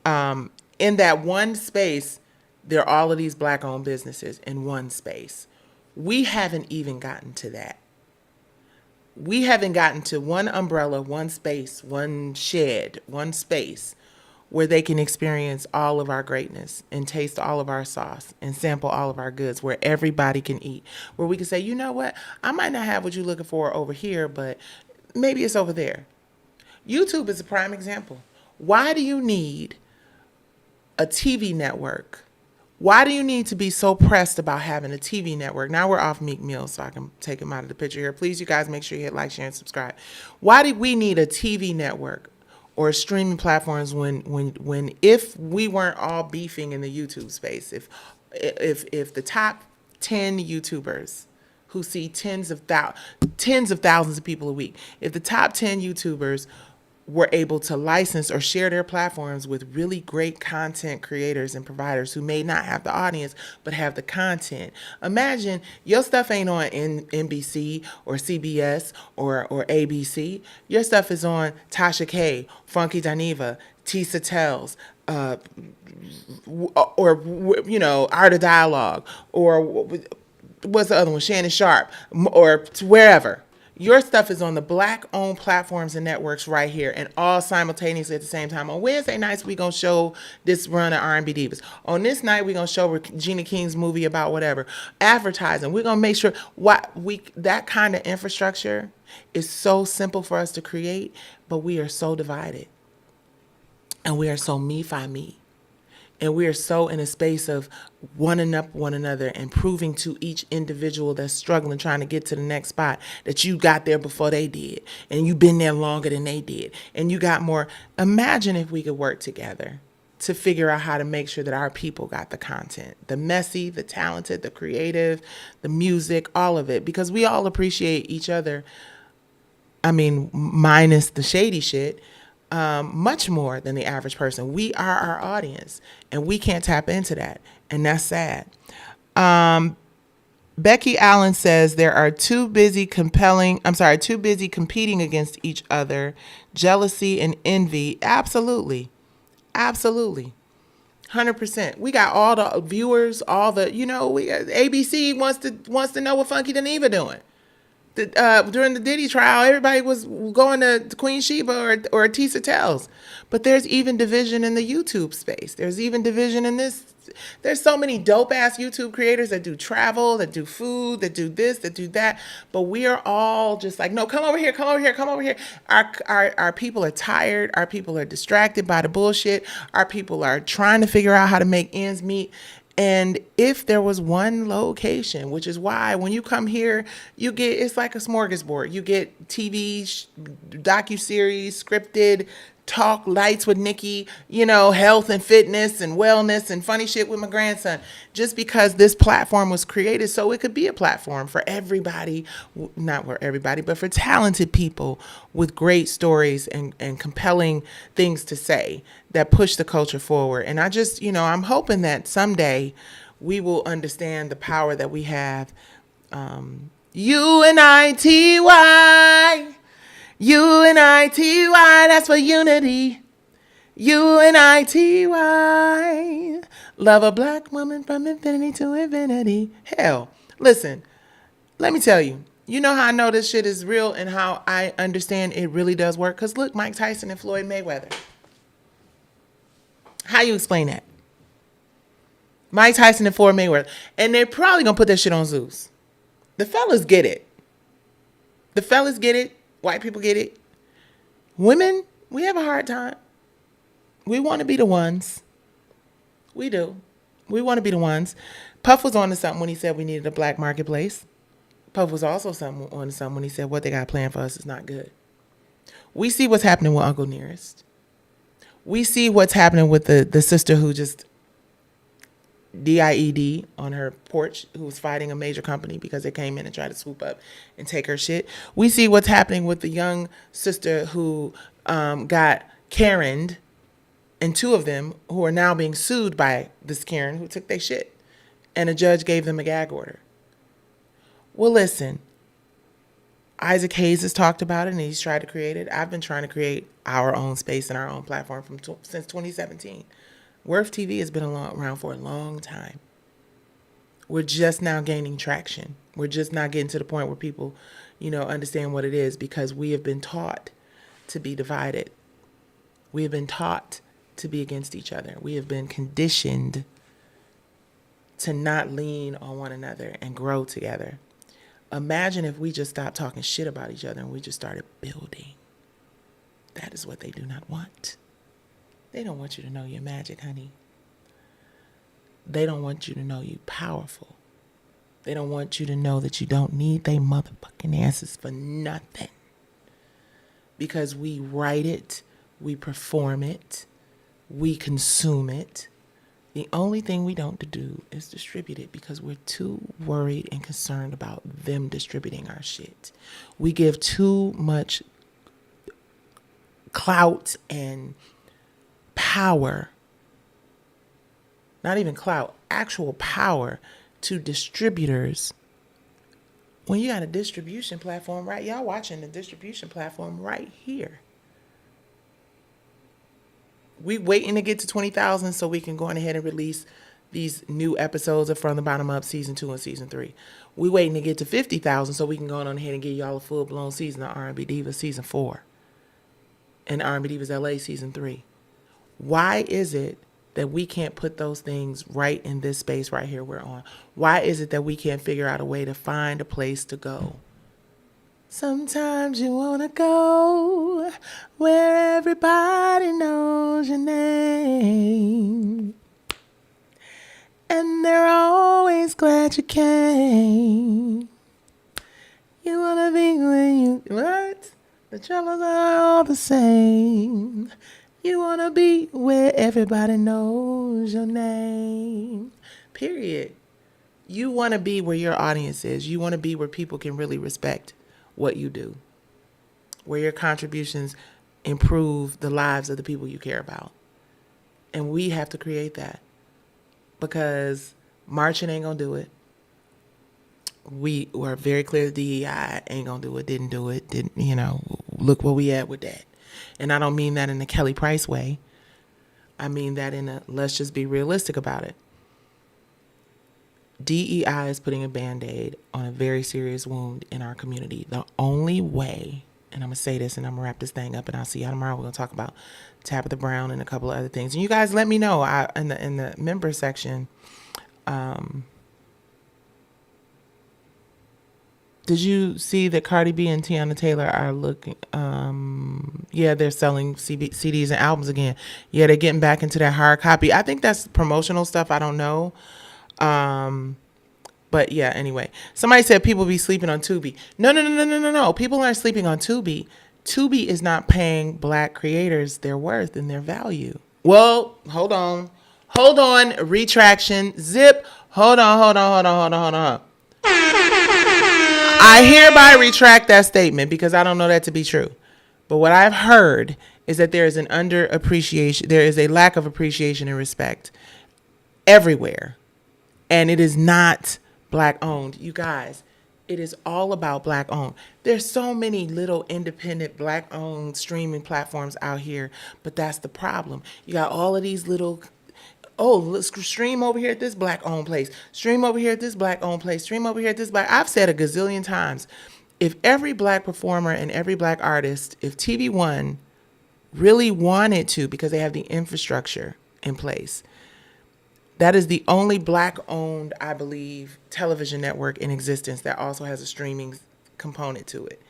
in that one space, there are all of these black-owned businesses in one space. We haven't even gotten to that. We haven't gotten to one umbrella, one space, one shed, one space where they can experience all of our greatness and taste all of our sauce and sample all of our goods, where everybody can eat, where we can say, you know what, I might not have what you're looking for over here, but maybe it's over there. YouTube is a prime example. Why do you need a TV network? Why do you need to be so pressed about having a TV network? Now we're off Meek Mill, so I can take him out of the picture here. Please, you guys, make sure you hit like, share, and subscribe. Why do we need a TV network or streaming platforms when if we weren't all beefing in the YouTube space, if the top 10 YouTubers who see tens of thousands of people a week, if the top 10 YouTubers were able to license or share their platforms with really great content creators and providers who may not have the audience but have the content. Imagine your stuff ain't on NBC or CBS or ABC. Your stuff is on Tasha K, Funky Dineva, Tisa Tells, or Art of Dialogue, or what's the other one, Shannon Sharp, or wherever. Your stuff is on the black-owned platforms and networks right here, and all simultaneously at the same time. On Wednesday nights, we're going to show this run of R&B Divas. On this night, we're going to show Regina King's movie about whatever. Advertising. We're going to make sure that kind of infrastructure is so simple for us to create, but we are so divided. And we are so me. And we are so in a space of one-ing up one another and proving to each individual that's struggling, trying to get to the next spot, that you got there before they did. And you've been there longer than they did. And you got more. Imagine if we could work together to figure out how to make sure that our people got the content, the messy, the talented, the creative, the music, all of it. Because we all appreciate each other. I mean, minus the shady shit. Much more than the average person. We are our audience, and we can't tap into that, and that's sad. Becky Allen says there are too busy competing against each other, jealousy and envy. Absolutely. 100%. We got all the viewers, all the, ABC wants to know what Funky Dineva doing. During the Diddy trial, everybody was going to Queen Sheba or Tisa Tells. But there's even division in the YouTube space. There's even division in this. There's so many dope-ass YouTube creators that do travel, that do food, that do this, that do that. But we are all just like, no, come over here. Our people are tired. Our people are distracted by the bullshit. Our people are trying to figure out how to make ends meet. And if there was one location, which is why when you come here, it's like a smorgasbord. You get TV, docuseries, scripted, talk lights with Nikki, health and fitness and wellness and funny shit with my grandson. Just because this platform was created so it could be a platform for everybody, not for everybody, but for talented people with great stories and compelling things to say that push the culture forward. And I just, I'm hoping that someday we will understand the power that we have. UNITY. UNITY, that's for unity. UNITY. Love a black woman from infinity to infinity. Hell, listen, let me tell you, You know how I know this shit is real and how I understand it really does work? Because look, Mike Tyson and Floyd Mayweather. How you explain that? Mike Tyson and Floyd Mayweather. And they're probably going to put that shit on Zeus. The fellas get it. The fellas get it. White people get it. Women, we have a hard time. We want to be the ones. We do. We want to be the ones. Puff was on to something when he said we needed a black marketplace. Puff was also on to something when he said what they got planned for us is not good. We see what's happening with Uncle Nearest. We see what's happening with the sister who just DIED on her porch, who was fighting a major company because they came in and tried to swoop up and take her shit. We see what's happening with the young sister who got Karen'd, and two of them who are now being sued by this Karen who took their shit. And a judge gave them a gag order. Well, listen, Isaac Hayes has talked about it and he's tried to create it. I've been trying to create our own space and our own platform since 2017. Worth TV has been around for a long time. We're just now gaining traction. We're just not getting to the point where people, understand what it is because we have been taught to be divided. We have been taught to be against each other. We have been conditioned to not lean on one another and grow together. Imagine if we just stopped talking shit about each other and we just started building. That is what they do not want. They don't want you to know you're magic, honey. They don't want you to know you're powerful. They don't want you to know that you don't need they motherfucking answers for nothing. Because we write it, we perform it, we consume it. The only thing we don't do is distribute it because we're too worried and concerned about them distributing our shit. We give too much clout and power, not even clout, actual power to distributors. When you got a distribution platform, right? Y'all watching the distribution platform right here. We waiting to get to 20,000 so we can go on ahead and release these new episodes of From the Bottom Up season 2 and season 3. We waiting to get to 50,000 so we can go on ahead and give y'all a full-blown season of R&B Divas season 4 and R&B Divas LA season 3. Why is it that we can't put those things right in this space right here we're on? Why is it that we can't figure out a way to find a place to go? Sometimes you want to go where everybody knows your name. And they're always glad you came. You want to be where you... What? The troubles are all the same. You want to be where everybody knows your name. Period. You want to be where your audience is. You want to be where people can really respect what you do, where your contributions improve the lives of the people you care about. And we have to create that because marching ain't gonna do it. We were very clear DEI ain't gonna do it, didn't do it, look where we at with that. And I don't mean that in a Kelly Price way. I mean that in a let's just be realistic about it. DEI is putting a Band-Aid on a very serious wound in our community. The only way, and I'm going to say this and I'm going to wrap this thing up and I'll see y'all tomorrow. We're going to talk about Tabitha Brown and a couple of other things. And you guys let me know in the member section. Did you see that Cardi B and Tiana Taylor are looking, they're selling CDs and albums again. Yeah, they're getting back into that hard copy. I think that's promotional stuff. I don't know. But yeah, anyway, somebody said people be sleeping on Tubi. No. People aren't sleeping on Tubi. Tubi is not paying black creators their worth and their value. Well, hold on. Retraction. Zip. Hold on. I hereby retract that statement because I don't know that to be true. But what I've heard is that there is an underappreciation. There is a lack of appreciation and respect everywhere. And it is not black owned. You guys, it is all about black owned. There's so many little independent black owned streaming platforms out here, but that's the problem. You got all of these little, let's stream over here at this black owned place, stream over here at this black owned place, stream over here at this black. I've said a gazillion times, If every black performer and every black artist, if TV One really wanted to, because they have the infrastructure in place, that is the only black-owned, I believe, television network in existence that also has a streaming component to it.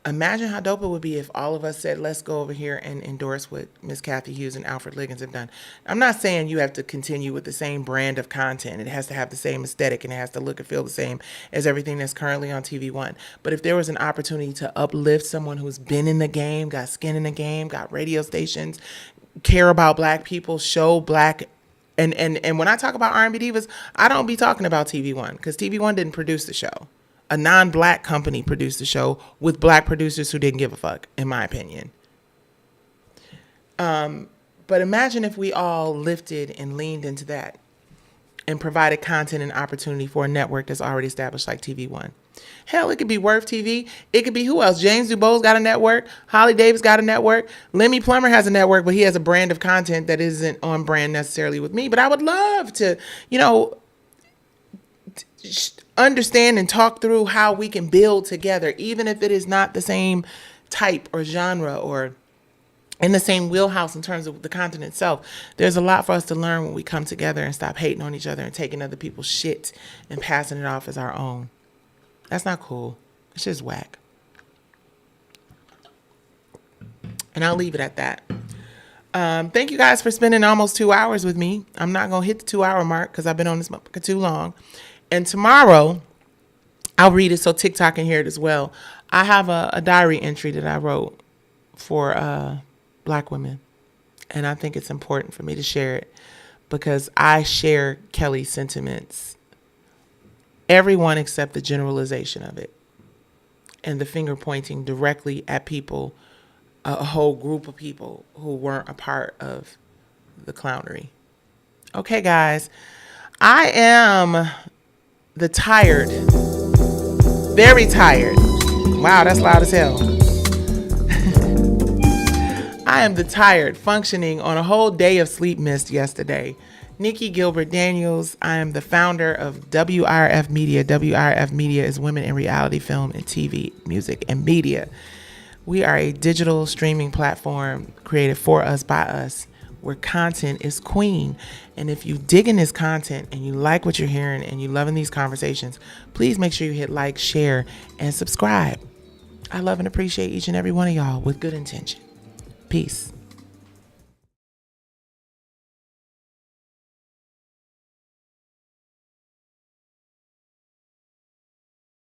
Imagine how dope it would be if all of us said, let's go over here and endorse what Miss Kathy Hughes and Alfred Liggins have done. I'm not saying you have to continue with the same brand of content. It has to have the same aesthetic and it has to look and feel the same as everything that's currently on TV One. But if there was an opportunity to uplift someone who's been in the game, got skin in the game, got radio stations, care about black people, show black. And when I talk about R&B divas, I don't be talking about TV One, because TV One didn't produce the show. A non-black company produced the show with black producers who didn't give a fuck, in my opinion. But imagine if we all lifted and leaned into that and provided content and opportunity for a network that's already established like TV One. Hell, it could be Worth TV. It could be who else? James DuBois got a network. Holly Davis got a network. Lemmy Plummer has a network, but he has a brand of content that isn't on brand necessarily with me. But I would love to, understand and talk through how we can build together, even if it is not the same type or genre or in the same wheelhouse in terms of the content itself. There's a lot for us to learn when we come together and stop hating on each other and taking other people's shit and passing it off as our own. That's not cool. It's just whack. And I'll leave it at that. Thank you guys for spending almost 2 hours with me. I'm not going to hit the 2-hour mark because I've been on this motherfucker too long. And tomorrow, I'll read it so TikTok can hear it as well. I have a diary entry that I wrote for black women. And I think it's important for me to share it because I share Kelly's sentiments. Everyone except the generalization of it. And the finger pointing directly at people, a whole group of people who weren't a part of the clownery. Okay, guys. I am very tired. Wow, that's loud as hell. I am the tired, functioning on a whole day of sleep missed yesterday. Nikki Gilbert Daniels. I am the founder of WRF Media. WRF Media is Women in Reality Film and TV, Music, and Media. We are a digital streaming platform created for us, by us, where content is queen. And if you dig in this content and you like what you're hearing and you're loving these conversations, please make sure you hit like, share, and subscribe. I love and appreciate each and every one of y'all with good intention. Peace.